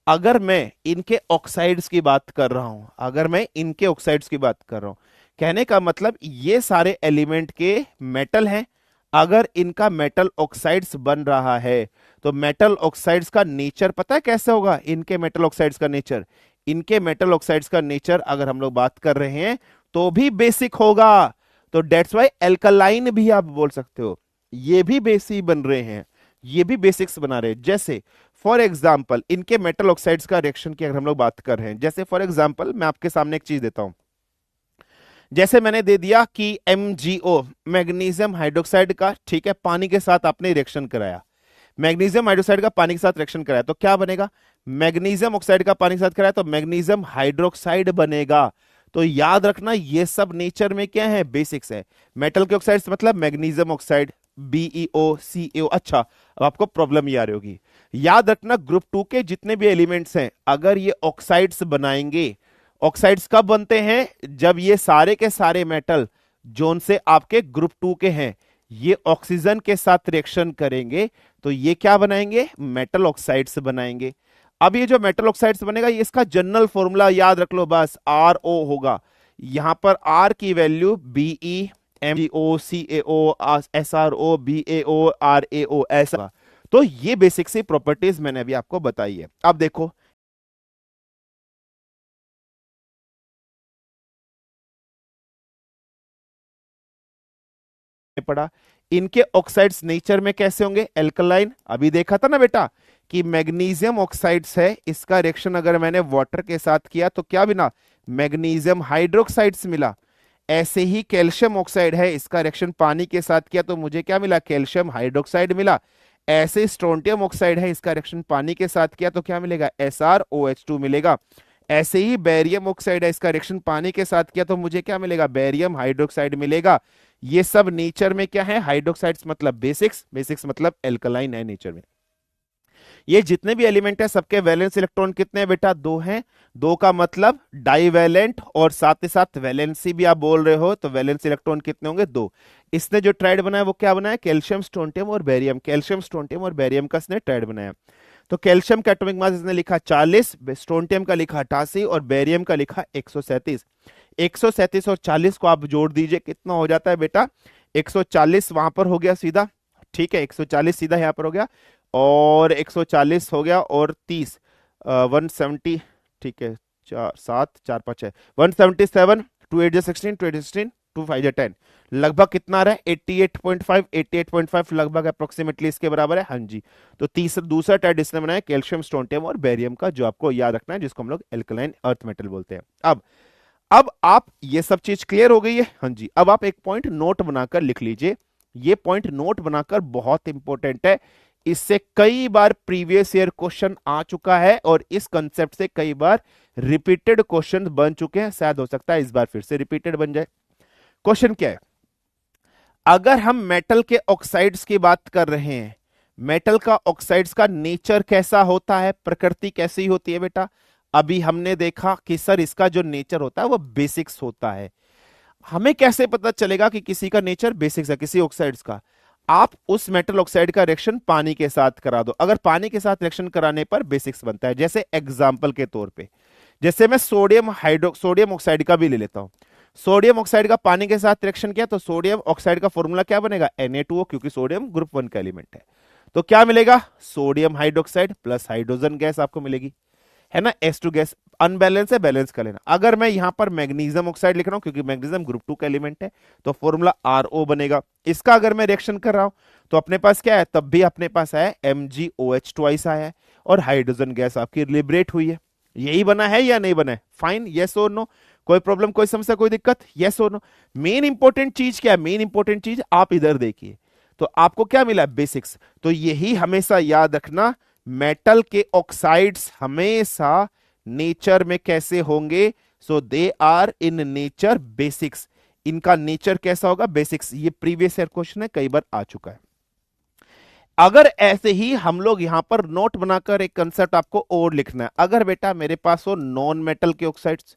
अगर मैं इनके ऑक्साइड्स की बात कर रहा हूं, अगर मैं इनके ऑक्साइड्स की बात कर रहा हूं, कहने का मतलब ये सारे एलिमेंट के मेटल हैं। अगर इनका मेटल ऑक्साइड्स बन रहा है तो मेटल ऑक्साइड्स का नेचर पता है कैसे होगा? इनके मेटल ऑक्साइड्स का नेचर, इनके मेटल ऑक्साइड्स का नेचर अगर हम लोग बात कर रहे हैं तो भी बेसिक होगा। तो डेट्स वाई एल्कलाइन भी आप बोल सकते हो। ये भी बेसिक बन रहे हैं, ये भी बेसिक्स बना रहे हैं। जैसे फॉर एग्जाम्पल इनके मेटल ऑक्साइड्स का रिएक्शन की अगर हम लोग बात कर रहे हैं, जैसे फॉर एग्जाम्पल मैं आपके सामने एक चीज देता हूं। जैसे मैंने दे दिया कि MgO, मैग्नीशियम हाइड्रोक्साइड का, ठीक है, पानी के साथ आपने रिएक्शन कराया। मैग्नीशियम हाइड्रोक्साइड का पानी के साथ रिएक्शन कराया तो क्या बनेगा? मैग्नीशियम ऑक्साइड का पानी के साथ कराया तो मैग्नीशियम हाइड्रोक्साइड बनेगा। तो याद रखना, ये सब नेचर में क्या है? बेसिक्स है। मेटल के ऑक्साइड्स मतलब मैग्नीशियम ऑक्साइड, BeO, CO। अच्छा, अब आपको प्रॉब्लम ये आ रही होगी। याद रखना, ग्रुप 2 के जितने भी एलिमेंट्स हैं, अगर ये ऑक्साइड्स बनाएंगे, ऑक्साइड्स कब बनते हैं? जब ये सारे के सारे मेटल जोन से आपके ग्रुप 2 के हैं, ये ऑक्सीजन के साथ रिएक्शन करेंगे तो ये क्या बनाएंगे? मेटल ऑक्साइड्स बनाएंगे। अब ये जो मेटल ऑक्साइड्स बनेगा, ये इसका जनरल फॉर्मूला याद रख लो, बस RO होगा। यहां पर R की value BE, MgO, CaO, SRO, BaO, RaO ऐसा। तो ये बेसिक सी प्रॉपर्टीज मैंने अभी आपको बताई है। अब देखो, पड़ा इनके ऑक्साइड्स नेचर में कैसे होंगे? एल्कलाइन। अभी देखा था ना बेटा कि मैग्नीशियम ऑक्साइड्स है, इसका रिएक्शन अगर मैंने वाटर के साथ किया तो क्या बिना? मैग्नीशियम हाइड्रोक्साइड्स मिला। ऐसे ही कैल्शियम ऑक्साइड है, इसका रिएक्शन पानी के साथ किया तो मुझे क्या मिला? कैल्शियम हाइड्रोक्साइड मिला। ऐसे स्ट्रोंटियम ऑक्साइड है, इसका रिएक्शन पानी के साथ किया तो क्या मिलेगा? SrOH2 मिलेगा। ऐसे ही बेरियम ऑक्साइड है, इसका रिएक्शन पानी के साथ किया तो मुझे क्या मिलेगा, बेरियम हाइड्रोक्साइड मिलेगा। ये सब नेचर में क्या है, हाइड्रोक्साइड्स मतलब बेसिक्स, बेसिक्स मतलब एल्कलाइन है नेचर में। ये जितने भी एलिमेंट है सबके वैलेंस इलेक्ट्रॉन कितने हैं बेटा, 2 हैं। 2 का मतलब डाईवैलेंट, और साथ ही साथ वैलेंसी भी आप बोल रहे हो, तो वैलेंस इलेक्ट्रॉन कितने होंगे, 2। इसने जो ट्राइड बनाया वो क्या बनाया, कैल्शियम स्ट्रोंटियम और बेरियम, कैल्शियम स्ट्रोंटियम और बेरियम का इसने ट्राइड बनाया। तो कैल्शियम का एटॉमिक मास इसने लिखा 40, स्ट्रोंटियम का लिखा 88 और बेरियम का लिखा 137। 137 और 40 को आप जोड़ दीजिए, कितना हो जाता है बेटा, 140 वहां पर हो गया सीधा, ठीक है, 140 सीधा यहां पर हो गया, और 140 हो गया, और 30 170, ठीक है, 4 7 4 5 6 177, 2 8 16, 2 8 16, 2 5 10, लगभग कितना आ रहा है 88.5, 88.5 लगभग अप्रोक्सीमेटली इसके बराबर है, हाँ जी। तो तीसरा दूसरा टाइड इसने बनाया कैल्शियम स्ट्रोंटियम और बेरियम का, जो आपको याद रखना है, जिसको हम लोग एल्कलाइन अर्थ मेटल बोलते हैं। अब आप ये सब चीज क्लियर हो गई है, हाँ जी। अब आप एक पॉइंट नोट बनाकर लिख लीजिए, ये पॉइंट नोट बनाकर बहुत इंपॉर्टेंट है, इससे कई बार प्रीवियस ईयर क्वेश्चन आ चुका है और इस कंसेप्ट से कई बार रिपीटेड क्वेश्चन बन चुके हैं, शायद हो सकता है इस बार फिर से रिपीटेड बन जाए। क्वेश्चन क्या है, अगर हम मेटल के ऑक्साइड्स की बात कर रहे हैं, मेटल का ऑक्साइड्स का नेचर कैसा होता है, प्रकृति कैसी होती है बेटा, अभी हमने देखा कि सर इसका जो नेचर होता है वो बेसिक्स होता है। हमें कैसे पता चलेगा कि किसी का नेचर बेसिक्स है, किसी ऑक्साइड्स का, आप उस मेटल ऑक्साइड का रिएक्शन पानी के साथ करा दो, अगर पानी के साथ रिएक्शन कराने पर बेसिक्स बनता है। जैसे एग्जांपल के तौर पे, जैसे मैं सोडियम ऑक्साइड का भी ले लेता हूं, सोडियम ऑक्साइड का पानी के साथ रिएक्शन किया तो सोडियम ऑक्साइड का फॉर्मूला क्या बनेगा, Na2O, क्योंकि सोडियम ग्रुप 1 का एलिमेंट है। तो क्या मिलेगा, sodium hydroxide plus hydrogen gas आपको मिलेगी, है ना, H2 गैस। अनबैलेंस है, बैलेंस कर लेना। अगर मैं यहां पर मैग्नीशियम ऑक्साइड लिख रहा हूं, क्योंकि मैग्नीशियम ग्रुप 2 का एलिमेंट है, तो फॉर्मूला RO बनेगा। इसका अगर मैं रिएक्शन कर रहा हूं तो अपने पास क्या है, तब भी अपने पास है MgOH ट्वाइस आया है, और हाइड्रोजन गैस आपकी लिबरेट हुई है। यही बना है या नहीं बना है, फाइन, यस और नो, कोई प्रॉब्लम, कोई समस्या, कोई दिक्कत, यस और नो। मेन इंपॉर्टेंट चीज क्या है, मेन इंपॉर्टेंट चीज आप इधर देखिए, तो आपको क्या मिला, बेसिक्स। तो यही हमेशा याद रखना, मेटल के ऑक्साइड्स हमेशा नेचर में कैसे होंगे, so they are in nature basics. इनका नेचर कैसा होगा, बेसिक्स। ये प्रीवियस ईयर क्वेश्चन है, कई बार आ चुका है। अगर ऐसे ही हम लोग यहां पर नोट बनाकर एक कंसेप्ट आपको और लिखना है, अगर बेटा मेरे पास हो नॉन मेटल के ऑक्साइड्स,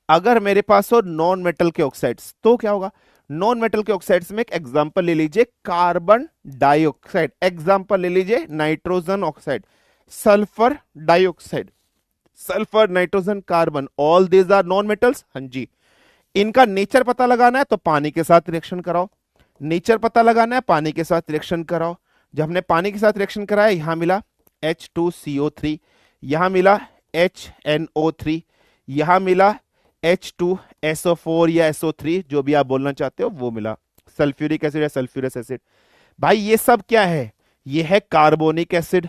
अगर मेरे पास हो नॉन मेटल के ऑक्साइड्स, तो क्या होगा, नॉन मेटल के ऑक्साइड्स में एक एग्जांपल ले लीजिए, कार्बन डाइऑक्साइड, एग्जांपल ले लीजिए nitrogen oxide, sulphur dioxide, sulphur, nitrogen, carbon, all these are non metals, हाँ जी। इनका नेचर पता लगाना है तो पानी के साथ रिएक्शन कराओ, नेचर पता लगाना है पानी के साथ रिएक्शन कराओ। जब हमने पानी के साथ रिएक्शन कराया, यहां मिला H2CO3, यहां मिला HNO3, यहां मिला H2SO4 या SO3, जो भी आप बोलना चाहते हो वो मिला, सल्फ्यूरिक एसिड या सल्फ्यूरस एसिड। भाई ये सब क्या है, ये है कार्बोनिक एसिड,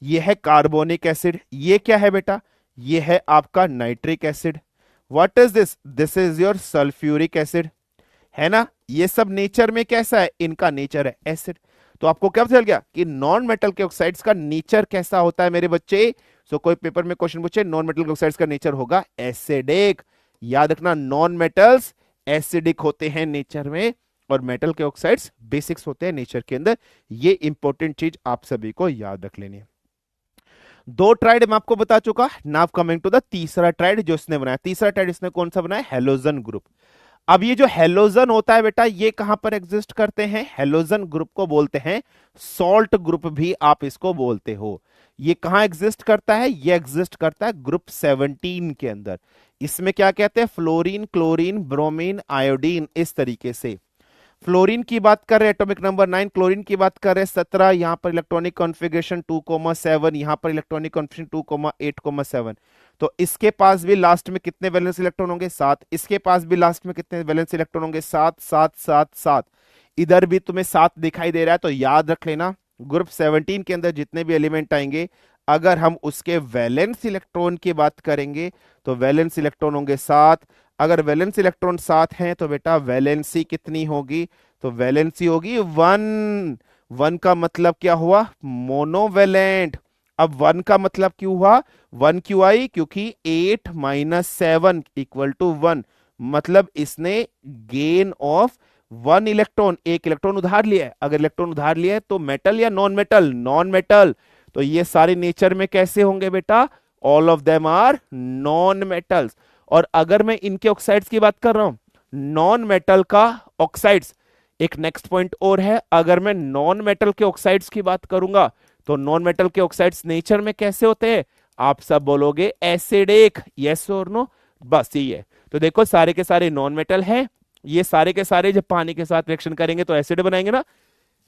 ये है कार्बोनिक एसिड, ये क्या है बेटा, ये है आपका nitric acid. What is this, this is your sulphuric acid, है ना। ये सब नेचर में कैसा है, इनका नेचर है एसिड। तो आपको क्या चल गया कि नॉन मेटल के ऑक्साइड्स का नेचर कैसा होता है मेरे बच्चे। सो कोई पेपर में क्वेश्चन पूछे, नॉन मेटल के ऑक्साइड्स का नेचर होगा एसिडिक। याद रखना, नॉन मेटल्स एसिडिक होते हैं नेचर में, और मेटल के ऑक्साइड्स बेसिक्स होते हैं नेचर के अंदर। ये इंपॉर्टेंट चीज आप सभी को याद रख लेनी है। 2 ट्राइड मैं आपको बता चुका। नाउ कमिंग टू द तीसरा ट्राइड जो इसने बनाया। तीसरा ट्राइड इसने कौन सा बनाया, हेलोजन ग्रुप। अब ये जो हेलोजन होता है बेटा, ये कहां पर एग्जिस्ट करते हैं, हेलोजन ग्रुप को बोलते हैं सॉल्ट ग्रुप भी आप इसको बोलते हो। ये कहां एग्जिस्ट करता है, ये एग्जिस्ट करता है ग्रुप 17 के अंदर। इसमें क्या कहते हैं, फ्लोरीन, क्लोरीन, ब्रोमीन, आयोडीन, इस तरीके से। फ्लोरीन की बात कर रहे हैं एटॉमिक नंबर 9, क्लोरीन की बात कर रहे हैं 17, यहां पर इलेक्ट्रॉनिक कॉन्फ़िगरेशन 2,7, यहां पर इलेक्ट्रॉनिक कॉन्फ़िगरेशन 2,8,7। तो इसके पास भी लास्ट में कितने वैलेंस इलेक्ट्रॉन होंगे, 7। इसके पास भी लास्ट में कितने वैलेंस इलेक्ट्रॉन होंगे, 7 7 7 7। इधर भी तुम्हें 7 दिखाई दे रहा है, तो याद रख लेना, ग्रुप 17 के अंदर जितने भी एलिमेंट आएंगे, अगर हम उसके वैलेंस इलेक्ट्रॉन की बात करेंगे तो वैलेंस इलेक्ट्रॉन होंगे 7। अगर वैलेंस इलेक्ट्रॉन 7 हैं तो बेटा वैलेंसी कितनी होगी, तो वैलेंसी होगी 1। 1 का मतलब क्या हुआ, मोनोवैलेंट। अब 1 का मतलब क्यों हुआ, 1 क्यों आई, क्योंकि 8 माइनस 7 इक्वल टू 1, मतलब इसने गेन ऑफ 1 इलेक्ट्रॉन, एक इलेक्ट्रॉन उधार लिया है। अगर इलेक्ट्रॉन उधार लिया है तो मेटल या नॉन मेटल, नॉन मेटल। तो ये सारे नेचर में कैसे होंगे बेटा, all of them are non metals. और अगर मैं इनके ऑक्साइड्स की बात कर रहा हूं, नॉन मेटल का ऑक्साइड्स, एक नेक्स्ट पॉइंट और है, अगर मैं नॉन मेटल के ऑक्साइड्स की बात करूंगा तो नॉन मेटल के ऑक्साइड्स नेचर में कैसे होते हैं, आप सब बोलोगे एसिडिक, यस और नो, बस यही है। तो देखो सारे के सारे नॉन मेटल है, ये सारे के सारे जब पानी के साथ रिएक्शन करेंगे तो एसिड बनाएंगे ना,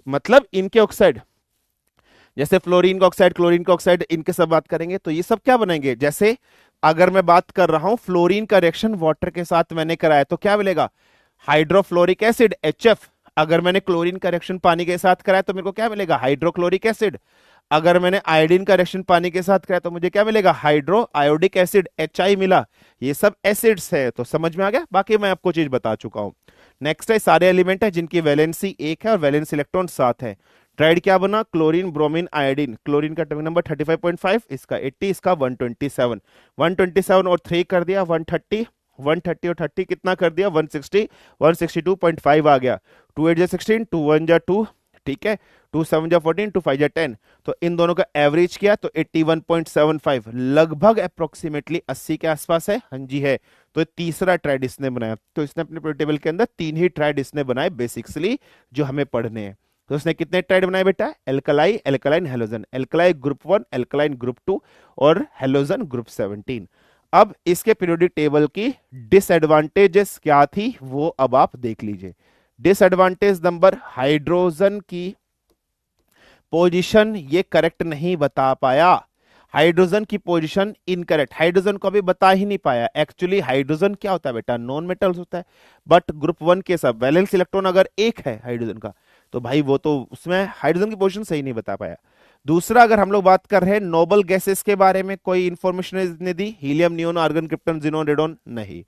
मतलब इनके ऑक्साइड, जैसे फ्लोरीन का ऑक्साइड, क्लोरीन का ऑक्साइड, इनके सब बात करेंगे तो ये सब क्या बनाएंगे। जैसे अगर मैं बात कर रहा हूं फ्लोरीन का रिएक्शन वाटर के साथ मैंने कराया तो क्या मिलेगा, हाइड्रोफ्लोरिक एसिड HF। अगर मैंने क्लोरीन का रिएक्शन पानी के साथ कराया तो मेरे को क्या मिलेगा, हाइड्रोक्लोरिक एसिड। अगर मैंने आयोडीन का रिएक्शन पानी के साथ कराया तो मुझे क्या मिलेगा, हाइड्रो आयोडिक एसिड HI मिला। ये सब एसिड्स है, तो समझ में आ गया, बाकी मैं आपको चीज बता चुका हूं। नेक्स्ट है सारे एलिमेंट है जिनकी वैलेंसी 1 है और वैलेंस इलेक्ट्रॉन 7 है। ट्राइड क्या बना, क्लोरीन ब्रोमीन आयोडीन, क्लोरीन का एटॉमिक नंबर 35.5, इसका 80, इसका 127, 127 और 3 कर दिया 130, 130 और 30 कितना कर दिया 160, 162.5 आ गया। 2 8 जा 16, 2 1 जा 2, ठीक है, 2 7 जा 14, 2 5 जा 10, तो इन दोनों का एवरेज किया तो 81.75, लगभग अप्रोक्सीमेटली 80 के आसपास है, हाँ जी है। तो तीसरा ट्राइड इसने बनाया, तो इसने अपने पीरियोडिक टेबल के अंदर 3 ही ट्राइड इसने बनाए बेसिकली जो हमें पढ़ने हैं। तो उसने कितने ट्राइड बनाए बेटा, alkali, alkaline, halogen, alkali group 1, alkaline group 2 और हेलोजन ग्रुप 17। अब इसके पीरियोडिक टेबल की डिसएडवांटेजेस क्या थी वो अब आप देख लीजिए। डिसएडवांटेज नंबर, हाइड्रोजन की पोजीशन ये करेक्ट नहीं बता पाया, हाइड्रोजन की पोजीशन इनकरेक्ट, हाइड्रोजन को अभी बता ही नहीं पाया। एक्चुअली हाइड्रोजन क्या होता है बेटा, नॉन मेटल्स होता है, बट ग्रुप 1 के सब वैलेंस इलेक्ट्रॉन अगर एक है हाइड्रोजन का तो भाई वो तो उसमें हाइड्रोजन की पोजीशन सही नहीं बता पाया। दूसरा, अगर हम लोग बात कर रहे हैं नोबल गैसेस के बारे में, कोई इंफॉर्मेशन इसने दी, helium, neon, argon, krypton, xenon, radon, नहीं।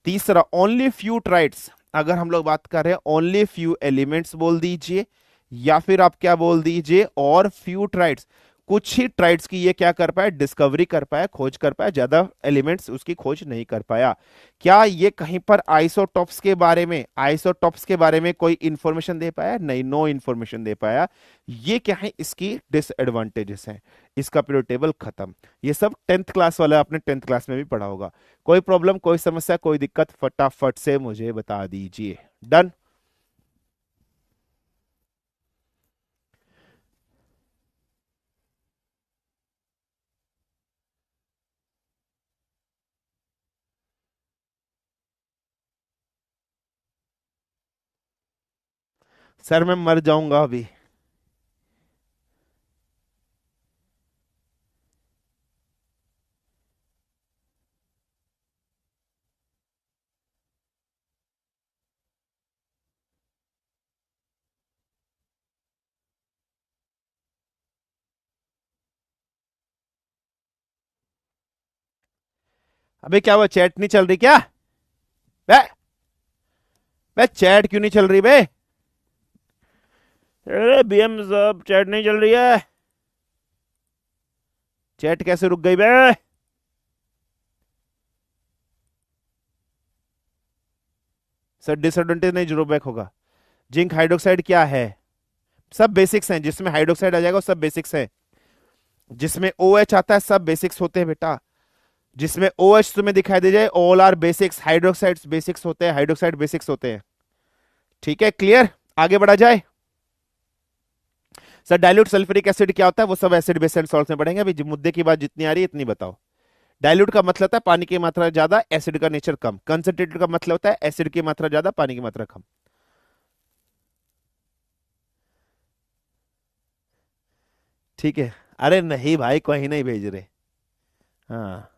तीसरा, ओनली फ्यू ट्राइड्स, अगर हम लोग बात कर रहे हैं ओनली फ्यू एलिमेंट्स बोल दीजिए, या फिर आप क्या बोल दीजिए और फ्यू ट्राइड्स, कुछ ही ट्राइड्स की ये क्या कर पाया, डिस्कवरी कर पाया, खोज कर पाया, ज्यादा एलिमेंट्स उसकी खोज नहीं कर पाया। क्या ये कहीं पर आइसोटॉप्स के बारे में, आइसोटॉप्स के बारे में कोई इंफॉर्मेशन दे पाया, नहीं, नो इंफॉर्मेशन दे पाया। ये क्या है, इसकी डिसएडवांटेजेस हैं। इसका पीरियोडिक टेबल खत्म। ये सब 10th क्लास वाला आपने 10th क्लास में भी पढ़ा होगा। कोई प्रॉब्लम, कोई समस्या, कोई दिक्कत, फटाफट से मुझे बता दीजिए। डन। सर मैं मर जाऊंगा अभी। अबे क्या हुआ, चैट नहीं चल रही क्या, बे बे चैट क्यों नहीं चल रही बे, अरे बीएम साहब चैट नहीं चल रही है, चैट कैसे रुक गई बे। सर डिसएडवांटेज नहीं, जीरो बैक होगा। जिंक हाइड्रोक्साइड क्या है, सब बेसिक्स हैं, जिसमें हाइड्रोक्साइड आ जाएगा वो सब बेसिक्स है। जिसमें ओ एच आता है सब बेसिक्स होते हैं बेटा, जिसमें ओ एच तुम्हें दिखाई दे जाए all our basics, hydroxide basics होते हैं, हाइड्रोक्साइड बेसिक्स होते हैं। ठीक है, क्लियर, आगे बढ़ा जाए। सर डाइल्यूट सल्फ्यूरिक एसिड क्या होता है, वो सब एसिड बेस एंड सॉल्ट्स में पढ़ेंगे, अभी मुद्दे की बात जितनी आ रही है इतनी बताओ। डाइल्यूट का मतलब होता है पानी की मात्रा ज्यादा, एसिड का नेचर कम। कंसंट्रेटेड का मतलब होता है एसिड की मात्रा ज्यादा, पानी की मात्रा कम। ठीक है, अरे नहीं भाई कोई नहीं भेज रहे। हाँ,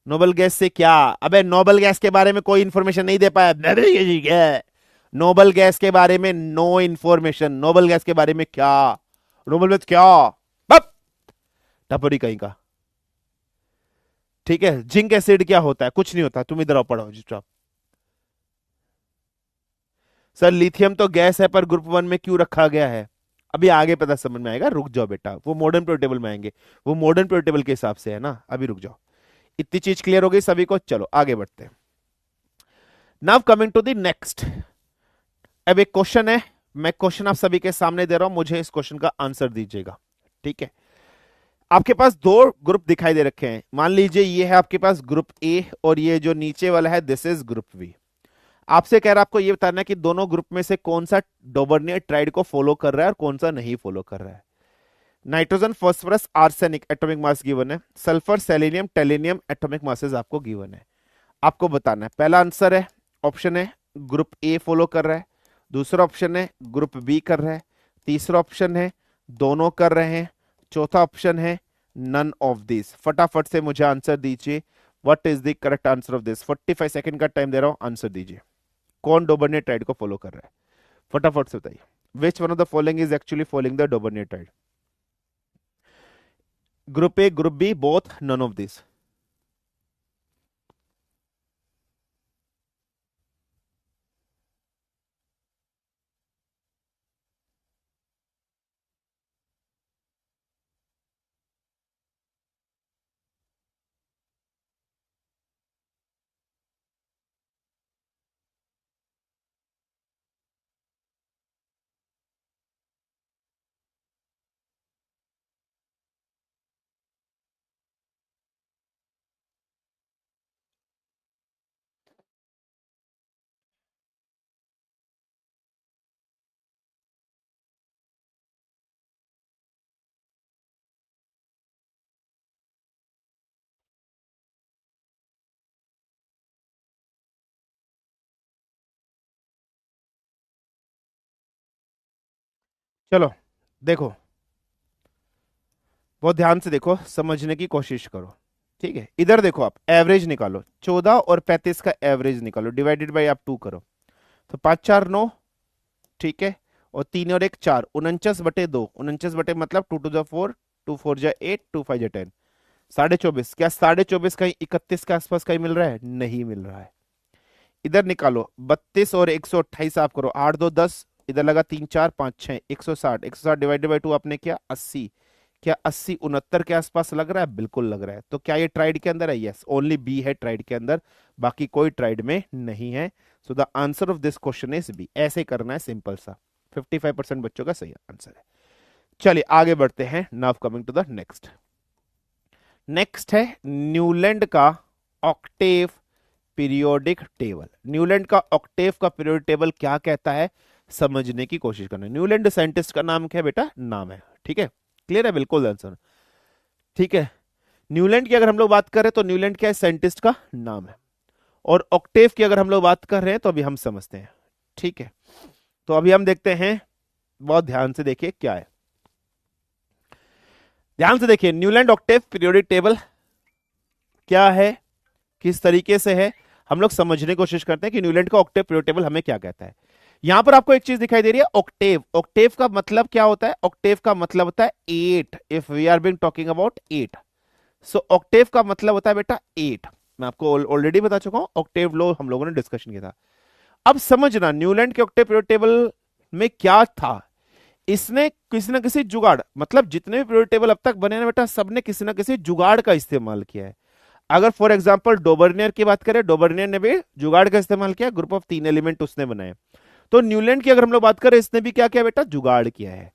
नोबल गैस से क्या, अबे नोबल गैस के बारे में कोई इंफॉर्मेशन नहीं दे पाया, अरे ये जी क्या है? नोबल गैस के बारे में नो इंफॉर्मेशन, नोबल गैस के बारे में क्या, नोबल गैस क्या, बप टपरी कहीं का। ठीक है, जिंक एसिड क्या होता है, कुछ नहीं होता, तुम इधर आओ पढ़ो चुपचाप। सर लिथियम तो गैस है पर ग्रुप 1 में क्यों रखा गया है, अभी आगे पता समझ में आएगा, रुक जाओ बेटा, वो मॉडर्न पीरियड टेबल में आएंगे, वो मॉडर्न पीरियड टेबल के हिसाब से है ना, अभी रुक जाओ। इतनी चीज क्लियर हो गई सभी को, चलो आगे बढ़ते हैं। Now coming to the next. अब एक क्वेश्चन है, मैं क्वेश्चन आप सभी के सामने दे रहा हूं, मुझे इस क्वेश्चन का आंसर दीजिएगा, ठीक है। आपके पास दो ग्रुप दिखाई दे रखे हैं, मान लीजिए ये है आपके पास ग्रुप ए और ये जो नीचे वाला है दिस इज ग्रुप बी। आपसे कह रहा है आपको ये बताना है कि दोनों ग्रुप में से कौन सा डोबर्नियर ट्राइड को फॉलो कर रहा है और कौन सा नहीं फॉलो कर रहा है। Nitrogen, phosphorus, arsenic atomic mass given है, सल्फर, सेलेनियम, टेलेनियम एटॉमिक मासेस आपको गिवन है। आपको बताना है, पहला आंसर है, ऑप्शन है ग्रुप ए फॉलो कर रहा है, दूसरा ऑप्शन है ग्रुप बी कर रहा है, तीसरा ऑप्शन है दोनों कर रहे हैं, चौथा ऑप्शन है नन ऑफ दिस। फटाफट से मुझे आंसर दीजिए, what is the correct answer of this. 45 second का टाइम दे रहा हूं, आंसर दीजिए। कौन डोबर्नियर ट्राइड को फॉलो कर रहा है, फटाफट से बताइए। Which one of the following is actually following the Dobereiner triad. Group A, group B, both, none of this. चलो देखो, बहुत ध्यान से देखो, समझने की कोशिश करो, ठीक है। इधर देखो, आप एवरेज निकालो, 14 और 35 का एवरेज निकालो, डिवाइडेड बाई आप 2 करो, तो 5 4 9, ठीक है, और 3 और 1 4, 49/2, 49 बटे मतलब 2 to the 4, 2 4 जा 8, 2 5 जा 10, 24.5। क्या 24.5 कहीं 31 के आसपास कहीं मिल रहा है, नहीं मिल रहा है। इधर निकालो, 32 और 128 आप करो, 8 2 10, इधर लगा 3 4 5 6, 160, 160 डिवाइडेड बाई 2 आपने किया 80। क्या 80 69 के आसपास लग रहा है, बिल्कुल लग रहा है। तो क्या ये ट्राइड के अंदर है, यस, ओनली बी है ट्राइड के अंदर, बाकी कोई ट्राइड में नहीं है। So the answer of this question is B. ऐसे करना है, सिंपल सा, 55% बच्चों का सही आंसर है। चलिए आगे बढ़ते हैं, now coming to the next. Next है न्यूलैंड का ऑक्टेव पीरियोडिक टेबल। न्यूलैंड का ऑक्टेव का पीरियोडिक टेबल क्या कहता है, समझने की कोशिश करना। न्यूलैंड साइंटिस्ट का नाम क्या है बेटा, नाम है, ठीक है, क्लियर है, बिल्कुल आंसर, ठीक है। न्यूलैंड की अगर हम लोग बात करें तो न्यूलैंड क्या है, साइंटिस्ट का नाम है। और ऑक्टेव की अगर हम लोग बात कर रहे हैं तो अभी हम समझते हैं, ठीक है। तो अभी हम देखते हैं, बहुत ध्यान से देखिए क्या है, ध्यान से देखिए। न्यूलैंड ऑक्टेव पीरियोडिक टेबल क्या है, किस तरीके से है, हम लोग समझने की कोशिश करते हैं कि न्यूलैंड का ऑक्टेव पीरियोडिक टेबल हमें क्या कहता है। यहां पर आपको एक चीज दिखाई दे रही है, ऑक्टेव। ऑक्टेव का मतलब क्या होता है, ऑक्टेव का मतलब होता है 8, if we are being talking about 8। सो ऑक्टेव का मतलब होता है बेटा 8। मैं आपको ऑलरेडी बता चुका हूं, ऑक्टेव लो हम लोगों ने डिस्कशन किया था। अब समझना, न्यूलैंड के ऑक्टेव पीरियोडिक टेबल में क्या था, इसने किसी ना किसी जुगाड़, मतलब जितने भी पीरियोडिक टेबल अब तक बने ना बेटा, सबने किसी ना किसी जुगाड़ का इस्तेमाल किया है। अगर फॉर एग्जांपल डोबर्नियर की बात करें, डोबर्नियर ने भी जुगाड़ का इस्तेमाल किया, ग्रुप ऑफ 3 एलिमेंट उसने बनाए। तो न्यूलैंड की अगर हम लोग बात करें, इसने भी क्या किया बेटा, जुगाड़ किया है।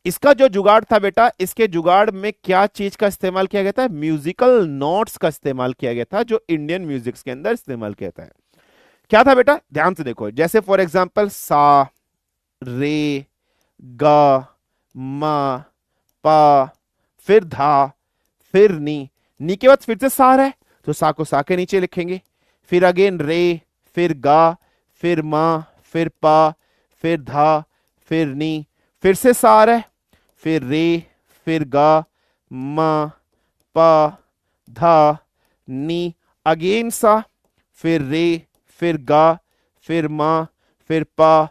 इसका जो जुगाड़ था बेटा, इसके जुगाड़ में क्या चीज का इस्तेमाल किया गया था, म्यूजिकल नोट्स का इस्तेमाल किया गया था, जो इंडियन म्यूजिक के अंदर इस्तेमाल किया था। क्या था बेटा, ध्यान से देखो, जैसे फॉर एग्जाम्पल सा, रे, गा, मा, पा, फिर धा, फिर नी के बाद फिर से सा है, तो सा को सा के नीचे लिखेंगे, फिर अगेन रे, फिर गा, फिर मा, फिर पा, फिर धा, फिर नी, फिर से सा है, फिर रे, फिर गा, मा, पा, धा, नी, अगेन सा, फिर रे, फिर गा, फिर मा, फिर पा,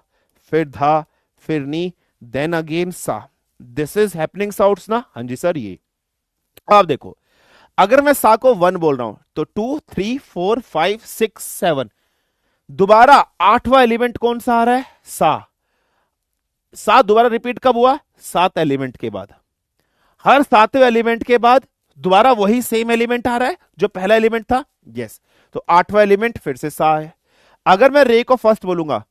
फिर धा, फिर नी, देन अगेन सा। दिस इज हैपनिंग साउंड्स ना, हाँ जी सर। ये आप देखो, अगर मैं सा को 1 बोल रहा हूं तो 2 3 4 5 6 7, दोबारा 8वां एलिमेंट कौन सा आ रहा है, सा। सात दोबारा रिपीट कब हुआ? सात एलिमेंट के बाद। हर सातवें एलिमेंट के बाद दोबारा वही सेम एलिमेंट आ रहा है जो पहला एलिमेंट था। यस, तो आठवां एलिमेंट फिर से सा है। अगर मैं रे को फर्स्ट बोलूंगा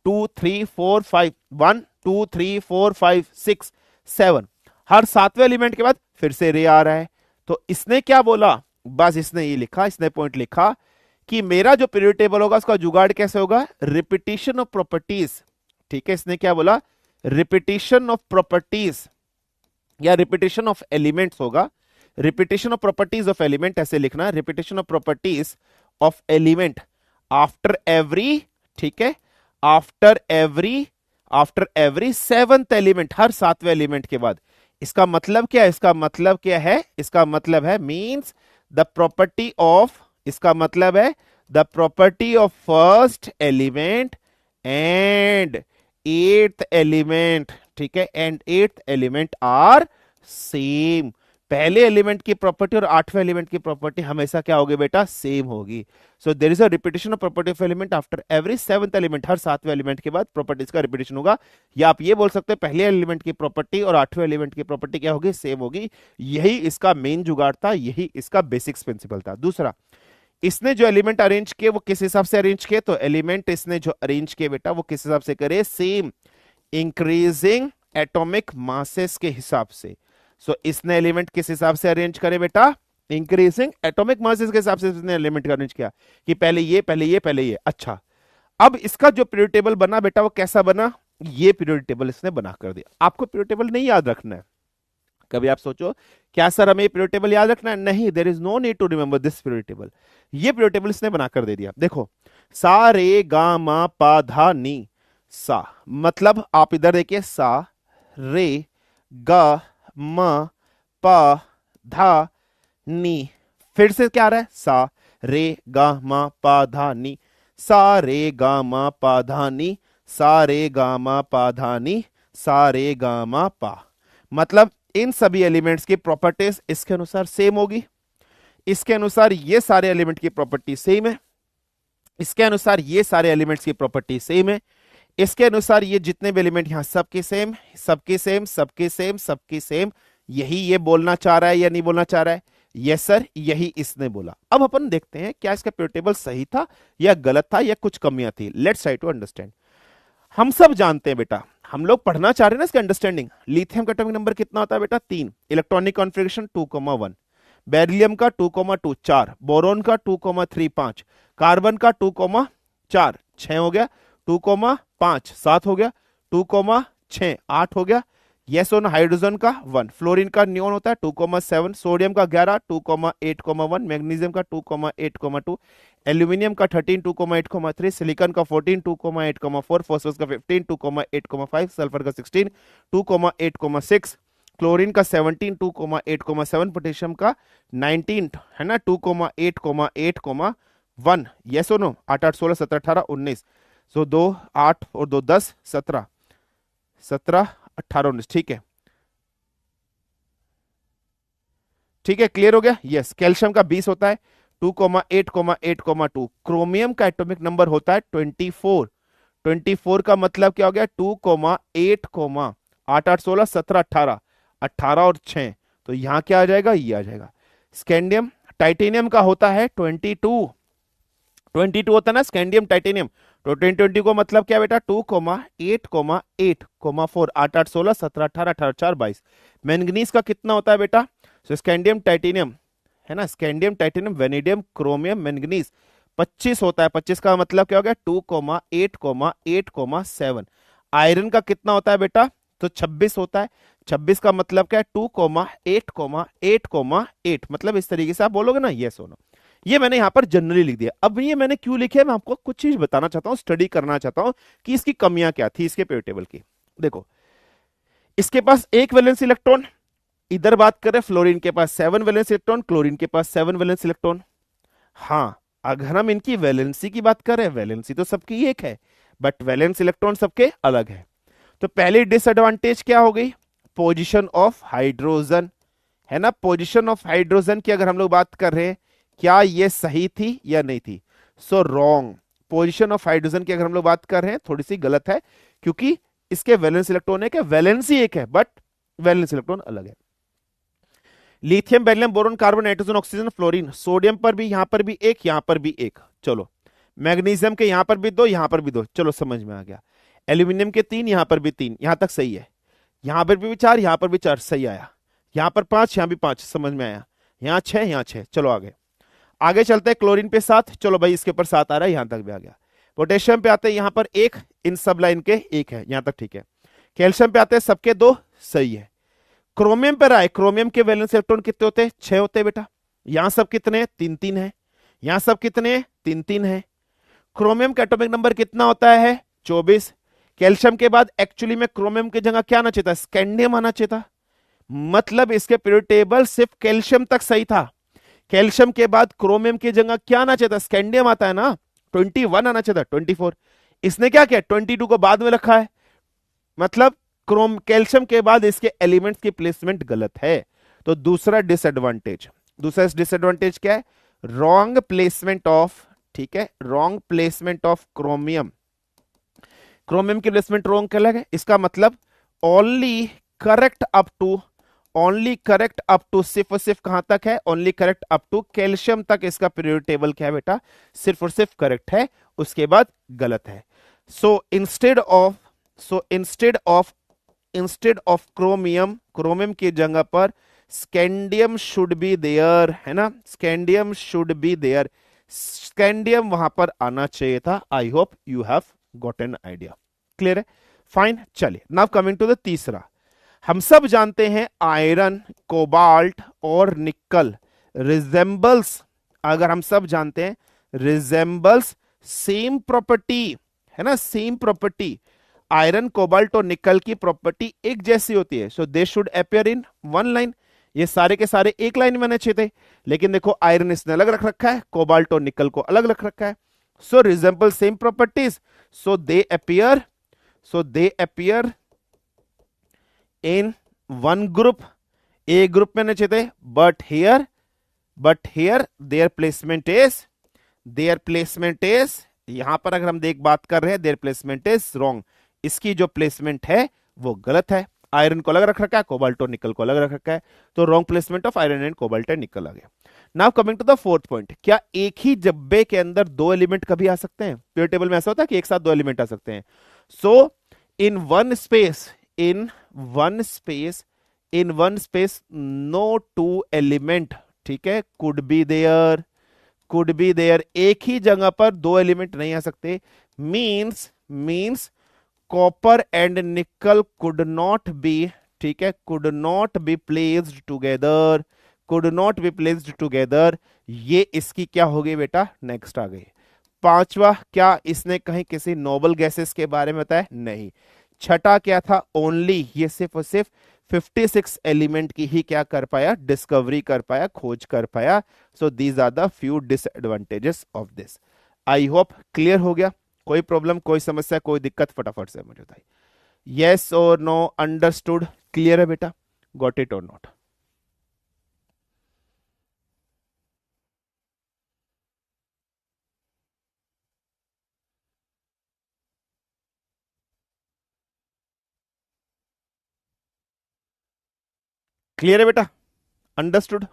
2 3 4 5 1 2 3 4 5 6 7, हर सातवें एलिमेंट के बाद फिर से रे आ रहा है। तो इसने क्या बोला? बस इसने ये लिखा, इसने पॉइंट लिखा कि मेरा जो पीरियड टेबल होगा उसका जुगाड़ कैसे होगा? Repetition of properties. ठीक है, इसने क्या बोला? रिपीटिशन ऑफ प्रॉपर्टीज या रिपीटिशन ऑफ एलिमेंट्स होगा। Repetition of properties of element ऐसे लिखना, repetition of properties of element after every, ठीक है, आफ्टर एवरी सेवंथ एलिमेंट, हर सातवें एलिमेंट के बाद। इसका मतलब क्या है? इसका मतलब क्या है? इसका मतलब है मींस द प्रॉपर्टी ऑफ, इसका मतलब है the property of first element and eighth element, ठीक है, and eighth element are same. पहले एलिमेंट की प्रॉपर्टी और आठवें एलिमेंट की प्रॉपर्टी हमेशा क्या होगी बेटा? सेम होगी। So there is a repetition of property of element after every seventh element, हर सातवें एलिमेंट के बाद प्रॉपर्टीज का रिपीटिशन होगा। या आप ये बोल सकते हैं पहले एलिमेंट की प्रॉपर्टी और आठवें एलिमेंट की प्रॉपर्टी क्या होगी? सेम होगी। यही इसका मेन जुगाड़ था, यही इसका बेसिक्स प्रिंसिपल था। दूसरा, इसने जो एलिमेंट अरेंज किए वो किस हिसाब से अरेंज किए? तो एलिमेंट इसने जो अरेंज किए बेटा वो किस हिसाब से करे? सेम इंक्रीजिंग एटॉमिक मासेस के हिसाब से। सो इसने एलिमेंट किस हिसाब से अरेंज करे बेटा? इंक्रीजिंग एटॉमिक मासेस के हिसाब से इसने एलिमेंट अरेंज किया कि पहले ये, पहले ये, पहले ये। अच्छा, अब इसका जो पीरियड टेबल बना बेटा वो कैसा बना? ये पीरियड टेबल इसने बना कर दिया। आपको पीरियड टेबल नहीं याद रखना है। कभी आप सोचो क्या सर हमें पीरियड टेबल याद रखना है? नहीं, there is no need to remember this period table. ये पीरियड टेबल इसने बनाकर दे दिया। देखो, सा रे गा मा पा धा नी सा, मतलब आप इधर देखिए, सा रे गा मा पा धा नी, फिर से क्या आ रहा है? सा रे गा मा पा धा नी, सा रे गा मा पा धा नी, सा रे गा मा पा धा नी, सा रे गा मा पा। मतलब इन सभी एलिमेंट्स की प्रॉपर्टीज इसके अनुसार सेम होगी। इसके अनुसार ये सारे एलिमेंट की प्रॉपर्टी सेम है, इसके अनुसार ये सारे एलिमेंट्स की प्रॉपर्टी सेम है, इसके अनुसार ये जितने भी एलिमेंट यहां सबके सेम, सबके सेम, सबके सेम, सबके सेम। यही ये बोलना चाह रहा है या नहीं बोलना चाह रहा है? यस सर, यही इसने बोला। अब अपन देखते हैं क्या इसका पीरियड टेबल सही था या गलत था या कुछ कमियां थी। Let's try to understand. हम सब जानते हैं बेटा, हम लोग पढ़ना चाह रहे हैं ना इसका अंडरस्टैंडिंग। लिथियम का एटॉमिक नंबर कितना होता है बेटा? 3, इलेक्ट्रॉनिक कॉन्फ़िगरेशन 2,1, बेरिलियम का 2,2 4, बोरोन का 2,3 5, कार्बन का 2,4 6 हो गया, 2,5 7 हो गया, 2,6 8 हो गया। यस और हाइड्रोजन का 1, फ्लोरीन का नियोन होता है 2,7, सोडियम का 11 2,8,1, मैग्नीशियम का 2,8,2, एल्यूमिनियम का 13 2,8,3, सिलिकॉन का 14 2,8,4, फॉस्फोरस का 15 2,8,5, सल्फर का 16 2,8,6, क्लोरीन का 17 2,8,7, पोटेशियम का 19 है ना 2,8,8,1। यस और नो, 8 8 16 17 18 19, सो 2 8 और 2 10 17 17 18 19। ठीक है, ठीक है, क्लियर हो गया। यस, कैल्शियम का 20 होता है 2,8,8,2, क्रोमियम का एटॉमिक नंबर होता है 24। 24 का मतलब क्या हो गया? 2,8, 8 8 16 17 18 18 और 6, तो यहां क्या आ जाएगा? ये आ जाएगा। स्कैंडियम टाइटेनियम का होता है 22, 22 होता है ना स्कैंडियम टाइटेनियम। तो 20 को मतलब क्या बेटा? 2,8,8,4, 8 8 16 17 18 18 4 22। मैंगनीज का कितना होता है बेटा? सो स्कैंडियम टाइटेनियम है ना, scandium titanium vanadium chromium manganese 25 होता है। 25 का मतलब क्या हो गया? 2,8,8,7। आयरन का कितना होता है बेटा? तो 26 होता है। 26 का मतलब क्या है? 2,8,8,8, मतलब इस तरीके से आप बोलोगे ना, यस हो नो। ये मैंने यहां पर जनरली लिख दिया। अब ये मैंने क्यों लिखे, मैं आपको कुछ चीज बताना चाहता हूं, स्टडी करना चाहता हूं कि इसकी कमियां क्या थी इसके पीरियड टेबल की। देखो, इसके पास एक वैलेंस इलेक्ट्रॉन, इधर बात करें फ्लोरीन के पास 7 वैलेंस इलेक्ट्रॉन, क्लोरीन के पास 7 वैलेंस इलेक्ट्रॉन। हाँ, अगर हम इनकी वैलेंसी की बात करें, वैलेंसी तो सबकी एक है, बट वैलेंस इलेक्ट्रॉन सबके अलग है। तो पहली डिसएडवांटेज क्या हो गई? पोजीशन ऑफ हाइड्रोजन, है ना। पोजीशन ऑफ हाइड्रोजन की अगर हम लोग बात कर रहे हैं, क्या ये सही थी या नहीं थी? So wrong. Position of hydrogen की अगर हम लोग बात कर रहे हैं, थोड़ी सी गलत है, क्योंकि इसके वैलेंस इलेक्ट्रॉन एक है, वैलेंसी एक है, बट वैलेंस इलेक्ट्रॉन अलग है। Lithium, beryllium, boron, carbon, nitrogen, oxygen, fluorine, sodium पर भी, यहां पर भी एक, यहां पर भी एक। चलो, मैग्नीशियम के यहां पर भी दो, यहां पर भी दो, चलो समझ में आ गया। एल्यूमिनियम के तीन, यहां पर भी तीन, यहां तक सही है। यहां पर भी चार, यहां पर भी चार, सही आया। यहां पर पांच, यहां भी पांच, समझ में आया। यहां छह, यहां छह, चलो आगे। आगे चलते हैं, क्लोरीन पे सात, चलो भाई इसके ऊपर सात आ रहा है, यहां तक भी आ गया। पोटेशियम पे आते हैं, यहां पर एक, इन सब लाइन के एक है, यहां तक ठीक है। कैल्शियम पे आते हैं, सबके दो, सही है। क्रोमियम पर आए, क्रोमियम के वैलेंस इलेक्ट्रॉन कितने होते हैं? छह होते हैं बेटा। यहां सब कितने? तीन तीन है। यहां सब कितने? तीन तीन है। क्रोमियम का एटॉमिक नंबर कितना होता है? 24। कैल्शियम के बाद एक्चुअली में क्रोमियम की जगह क्या आना चाहिए था? स्कैंडियम आना चाहिए था। मतलब इसके पीरियड टेबल सिर्फ कैल्शियम तक सही था। कैल्शियम के बाद क्रोमियम की जगह क्या आना चाहिए था? स्कैंडियम आता है ना, 21 आना चाहिए था, 24। इसने क्या किया? 22 को बाद में रखा है। मतलब कैल्शियम के बाद इसके एलिमेंट्स की प्लेसमेंट गलत है। तो दूसरा डिसएडवांटेज, दूसरा डिसएडवांटेज क्या है? रॉन्ग प्लेसमेंट ऑफ, ठीक है, wrong placement of chromium. Chromium की प्लेसमेंट रॉन्ग क्या लगे? इसका मतलब only correct up to, only correct up to, सिर्फ और सिर्फ कहां तक है? Only correct up to calcium तक इसका पीरियोडिक टेबल क्या है बेटा? सिर्फ और सिर्फ करेक्ट है, उसके बाद गलत है। So instead of, so instead of chromium, chromium की जगह पर स्कैंडियम शुड बी देयर, है ना, scandium should be there, scandium वहां पर आना चाहिए था। I hope you have got an idea. Clear है? फाइन। चलिए, नाउ कमिंग टू द तीसरा। हम सब जानते हैं आयरन, कोबाल्ट और निकल रिजेंबल्स, अगर हम सब जानते हैं रिजेंबल्स सेम प्रॉपर्टी, है ना, सेम प्रॉपर्टी। आयरन, कोबाल्ट और निकल की प्रॉपर्टी एक जैसी होती है, so they should appear in one line. ये सारे के सारे एक लाइन में आने चाहिए थे, लेकिन देखो आयरन इसने अलग रख रखा है, कोबाल्ट और निकल को अलग रख रखा है। So resemble same properties, so they appear, so they appear in one group, A group में आने चाहिए थे। But here their placement is, their placement is, यहां पर अगर हम देख बात कर रहे हैं, देयर प्लेसमेंट इज रॉन्ग। इसकी जो प्लेसमेंट है वो गलत है। आयरन को अलग रख रखा है, कोबाल्ट और निकल को अलग रख रखा है, तो wrong placement of iron and cobalt and nickel आ गया। Now coming to the fourth point, क्या एक ही डब्बे के अंदर दो एलिमेंट कभी आ सकते हैं? पीरियड टेबल में ऐसा होता है कि एक साथ दो एलिमेंट आ सकते हैं। So in one space, in one space, in one space no two element, ठीक है, could be there, could be there, एक ही जगह पर दो एलिमेंट नहीं आ सकते। Means copper and nickel could not be, ठीक है, could not be placed together, could not be placed together. ये इसकी क्या हो गई बेटा? नेक्स्ट आ गई। पांचवा, क्या इसने कहीं किसी नोबल गैसेस के बारे में बताया? नहीं। छठा क्या था? ओनली, ये सिर्फ और सिर्फ 56 एलिमेंट की ही क्या कर पाया? डिस्कवरी कर पाया, खोज कर पाया। So these are the few disadvantages of this. I hope clear हो गया। कोई प्रॉब्लम, कोई समस्या, कोई दिक्कत, फटाफट से मुझे बताइए। यस और नो, अंडरस्टूड, क्लियर है बेटा? गॉट इट और नॉट? क्लियर है बेटा? अंडरस्टूड?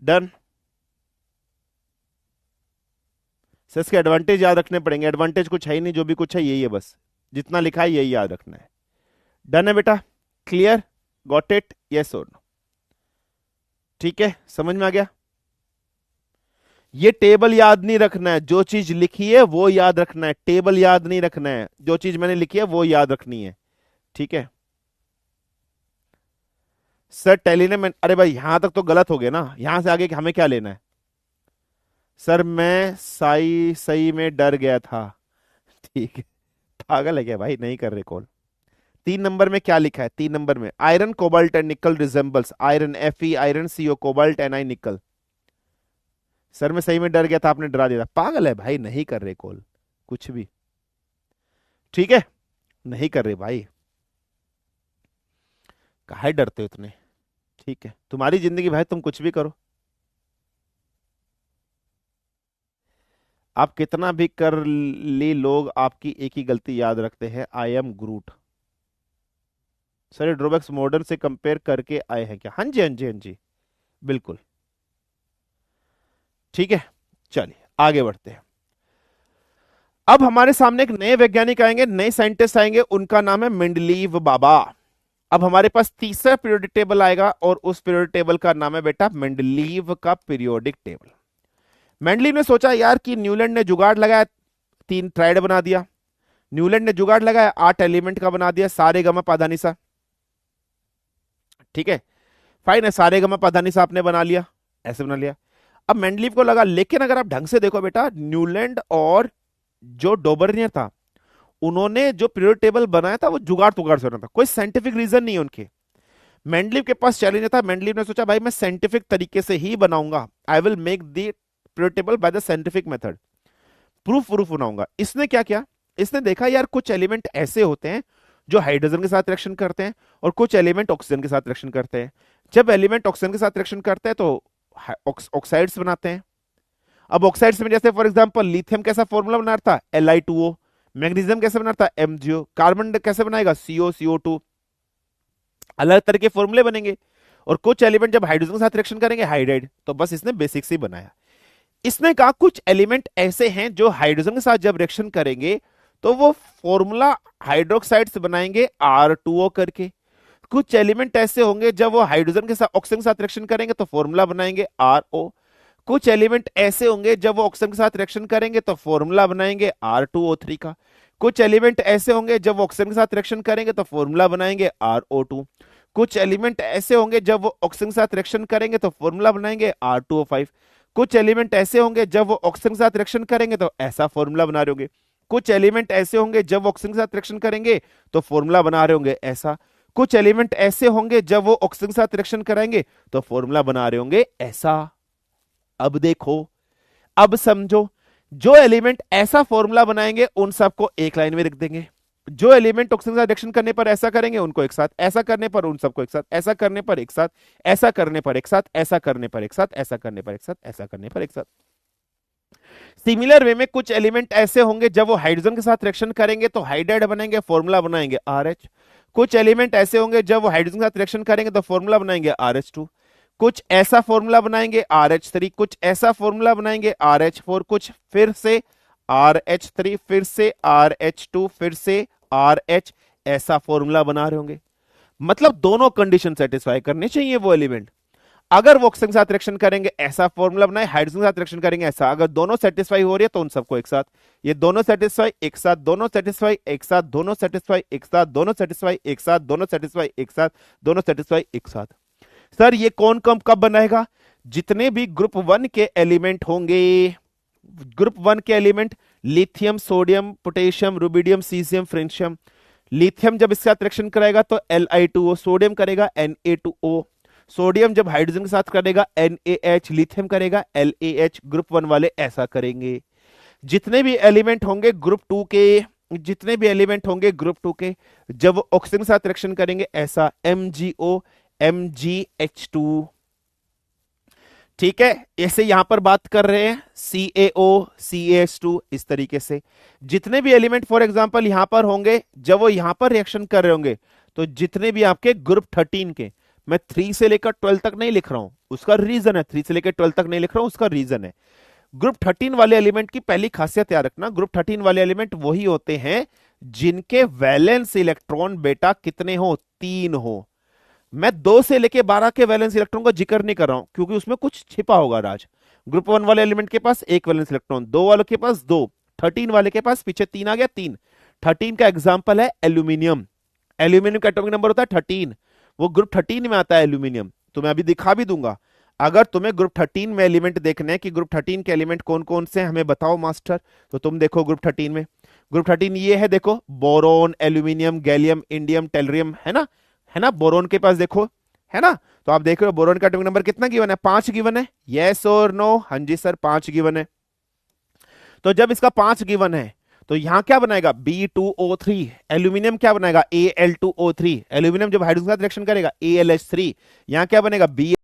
डन? सर इसके एडवांटेज याद रखने पड़ेंगे। एडवांटेज कुछ है ही नहीं, जो भी कुछ है यही है, बस जितना लिखा है यही याद रखना है। डन है बेटा? क्लियर? Got it? यस और नो? ठीक है, समझ में आ गया? ये टेबल याद नहीं रखना है, जो चीज लिखी है वो याद रखना है, टेबल याद नहीं रखना है, जो चीज मैंने लिखी है वो याद रखनी है। ठीक है सर, टेली ने मैं, अरे भाई यहां तक तो गलत हो गया ना, यहां से आगे हमें क्या लेना है? सर मैं सही सही में डर गया था। ठीक है, पागल है क्या भाई? नहीं कर रहे कॉल। 3 नंबर में क्या लिखा है? 3 नंबर में आयरन, कोबाल्ट एंड निकल resembles iron, Fe, iron CO, cobalt Ni, निकल। सर मैं सही में डर गया था, आपने डरा दिया था। पागल है भाई, नहीं कर रहे कॉल कुछ भी। ठीक है, नहीं कर रहे भाई। काहे डरते हो इतने? ठीक है, तुम्हारी जिंदगी भाई, तुम कुछ भी करो। आप कितना भी कर ले, लोग आपकी एक ही गलती याद रखते हैं, आई एम ग्रूट। सर ये ड्रॉबैक्स मॉडर्न से कंपेयर करके आए हैं क्या? हाँ जी, हाँ जी, हाँ जी, बिल्कुल। ठीक है, चलिए आगे बढ़ते हैं। अब हमारे सामने एक नए वैज्ञानिक आएंगे, नए साइंटिस्ट आएंगे, उनका नाम है मेंडलीव बाबा। अब हमारे पास तीसरा पीरियोडिक टेबल आएगा और उस पीरियोडिक टेबल का नाम है बेटा मेंडलीव का पीरियोडिक टेबल। मेंडलीव ने सोचा यार कि न्यूलैंड ने जुगाड़ लगाया, 3 ट्राइड बना दिया। न्यूलैंड ने जुगाड़ लगाया, 8 एलिमेंट का बना दिया, सारे गमा पाधानीसा। ठीक है, फाइन है, सारे गमा पाधानीसा आपने बना लिया, ऐसे बना लिया। अब मेंडलीव को लगा, लेकिन अगर आप ढंग से देखो बेटा, न्यूलैंड और जो डोबर्नियर था, उन्होंने जो पीरियड टेबल बनाया था वो जुगाड़ तुगाड़ से बना था, कोई साइंटिफिक रीजन नहीं है उनके। मेंडलीव के पास चैलेंज था, मेंडलीव ने सोचा भाई मैं साइंटिफिक तरीके से ही बनाऊंगा, I will make the period table by the scientific method, proof proof बनाऊंगा। इसने क्या किया, इसने देखा यार कुछ एलिमेंट ऐसे होते हैं जो हाइड्रोजन के साथ रिएक्शन करते हैं और कुछ एलिमेंट ऑक्सीजन के साथ रिएक्शन करते हैं। जब एलिमेंट ऑक्सीजन के साथ रिएक्शन करते हैं तो ऑक्साइड्स बनाते हैं। अब ऑक्साइड्स में जैसे फॉर एग्जांपल लिथियम कैसा फॉर्मूला बना रहा था, Li2O। मैग्नीशियम कैसे बना रहा था, MgO। कार्बन कैसे बनाएगा, CO, CO2। अलग तरह के फॉर्मूले बनेंगे। और कुछ एलिमेंट जब हाइड्रोजन के साथ रिएक्शन करेंगे, हाइड्राइड। तो बस इसने बेसिक्स ही बनाया। इसने कहा कुछ एलिमेंट ऐसे हैं जो हाइड्रोजन के साथ जब रिएक्शन करेंगे तो वो फॉर्मूला हाइड्रोक्साइड्स बनाएंगे R2O करके। कुछ एलिमेंट ऐसे होंगे जब वो हाइड्रोजन के साथ ऑक्सीजन के साथ रिएक्शन करेंगे तो फॉर्मूला बनाएंगे RO। कुछ एलिमेंट ऐसे होंगे जब वो ऑक्सीजन के साथ रिएक्शन करेंगे तो फॉर्मूला बनाएंगे R2O3 का। कुछ एलिमेंट ऐसे होंगे जब वो ऑक्सीजन के साथ रिएक्शन करेंगे तो फॉर्मूला बनाएंगे RO2। कुछ एलिमेंट ऐसे होंगे जब वो ऑक्सीजन के साथ रिएक्शन करेंगे तो फॉर्मूला बनाएंगे R2O5। कुछ एलिमेंट ऐसे होंगे जब वो ऑक्सीजन के साथ रिएक्शन करेंगे तो ऐसा फॉर्मूला बना रहे होंगे। कुछ एलिमेंट ऐसे होंगे जब ऑक्सीजन के साथ रिएक्शन करेंगे तो फॉर्मूला बना रहे होंगे ऐसा। कुछ एलिमेंट ऐसे होंगे जब वो ऑक्सीजन के साथ रिएक्शन कराएंगे तो फॉर्मूला बना रहे होंगे ऐसा। अब देखो, अब समझो, जो एलिमेंट ऐसा फॉर्मूला बनाएंगे उन सबको एक लाइन में लिख देंगे। जो एलिमेंट ऑक्सीजन के साथ रिएक्शन करने पर ऐसा करेंगे उनको एक साथ, ऐसा करने पर उन सबको एक साथ, ऐसा करने पर एक साथ, ऐसा करने पर एक साथ, ऐसा करने पर एक साथ, ऐसा करने पर एक साथ, ऐसा करने पर एक साथ। सिमिलर वे में कुछ एलिमेंट ऐसे होंगे जब वो हाइड्रोजन के साथ रिएक्शन करेंगे तो हाइड्राइड बनेंगे, फॉर्मूला बनाएंगे RH। कुछ एलिमेंट ऐसे होंगे जब वो हाइड्रोजन के साथ रिएक्शन करेंगे तो फॉर्मूला बनाएंगे RH2। कुछ ऐसा फॉर्मूला बनाएंगे RH3। कुछ ऐसा फॉर्मूला बनाएंगे RH4। कुछ फिर से RH3, फिर से RH2, फिर से RH, ऐसा फॉर्मूला बना रहे होंगे। मतलब दोनों कंडीशन सेटिस्फाई करने चाहिए वो एलिमेंट। अगर वो ऑक्सीजन के साथ रिएक्शन करेंगे ऐसा फॉर्मूला बनाए, हाइड्रोजन के साथ रिएक्शन करेंगे ऐसा। अगर दोनों सेटिस्फाई हो रही है तो उन सबको एक साथ, ये दोनों सेटिस्फाई एक साथ, दोनों सेटिस्फाई एक साथ, दोनों सेटिस्फाई एक साथ, दोनों सेटिस्फाई एक साथ, दोनों सेटिस्फाई एक साथ, दोनों सेटिस्फाई एक साथ। सर ये कौन कब बनाएगा? जितने भी ग्रुप 1 के एलिमेंट होंगे, ग्रुप 1 के element lithium, sodium, potassium, rubidium, caesium, francium. Lithium जब इसके साथ रिएक्शन करेगा तो Li2O, सोडियम करेगा Na2O, सोडियम जब हाइड्रोजन के साथ करेगा NaH, लिथियम करेगा LaH। ग्रुप 1 वाले ऐसा करेंगे। जितने भी एलिमेंट होंगे ग्रुप 2 के, जितने भी एलिमेंट होंगे ग्रुप 2 के, जब ऑक्सीजन के साथ रिएक्शन करेंगे ऐसा, MgO, MgH2। ठीक है, ऐसे यहां पर बात कर रहे हैं CaO, CaH2, इस तरीके से। जितने भी एलिमेंट फॉर एग्जांपल यहां पर होंगे, जब वो यहां पर रिएक्शन कर रहे होंगे तो जितने भी आपके ग्रुप 13 के, मैं 3 से लेकर 12 तक नहीं लिख रहा हूं, उसका रीजन है, 3 से लेकर 12 तक नहीं लिख रहा हूं, उसका रीजन है। ग्रुप 13 वाले एलिमेंट की पहली खासियत याद रखना, ग्रुप 13 वाले एलिमेंट वही होते हैं जिनके वैलेंस इलेक्ट्रॉन बेटा कितने हो, 3 हो। मैं 2 से लेके 12 के वैलेंस इलेक्ट्रॉन का जिक्र नहीं कर रहा हूं क्योंकि उसमें कुछ छिपा होगा राज। ग्रुप 1 वाले एलिमेंट के पास 1 वैलेंस इलेक्ट्रॉन, 2 वालों के पास 2, 13 वाले के पास पीछे 3 आ गया, 3। 13 का एग्जाम्पल है एल्यूमिनियम। एल्यूमिनियम का एटॉमिक नंबर होता है 13, वो ग्रुप 13 में आता है एल्यूमिनियम। तो मैं अभी दिखा भी दूंगा। अगर तुम्हें ग्रुप 13 में एलिमेंट देखने हैं कि ग्रुप 13 के एलिमेंट कौन कौन से हमें बताओ मास्टर, तो तुम देखो ग्रुप 13 में। ग्रुप 13 ये है, देखो, boron, aluminium, gallium, indium, tellurium, है ना, है ना। बोरोन के पास देखो, है ना। तो आप देख रहे हो बोरोन का एटॉमिक नंबर कितना गिवन है, 5 गिवन है। यस और नो? हाँ जी सर, 5 गिवन है। तो जब इसका 5 गिवन है तो यहां क्या बनाएगा B2O3, एल्यूमिनियम क्या बनाएगा Al2O3, एल्यूमिनियम जब हाइड्रोजन के साथ रिएक्शन करेगा AlH3, यहां क्या बनेगा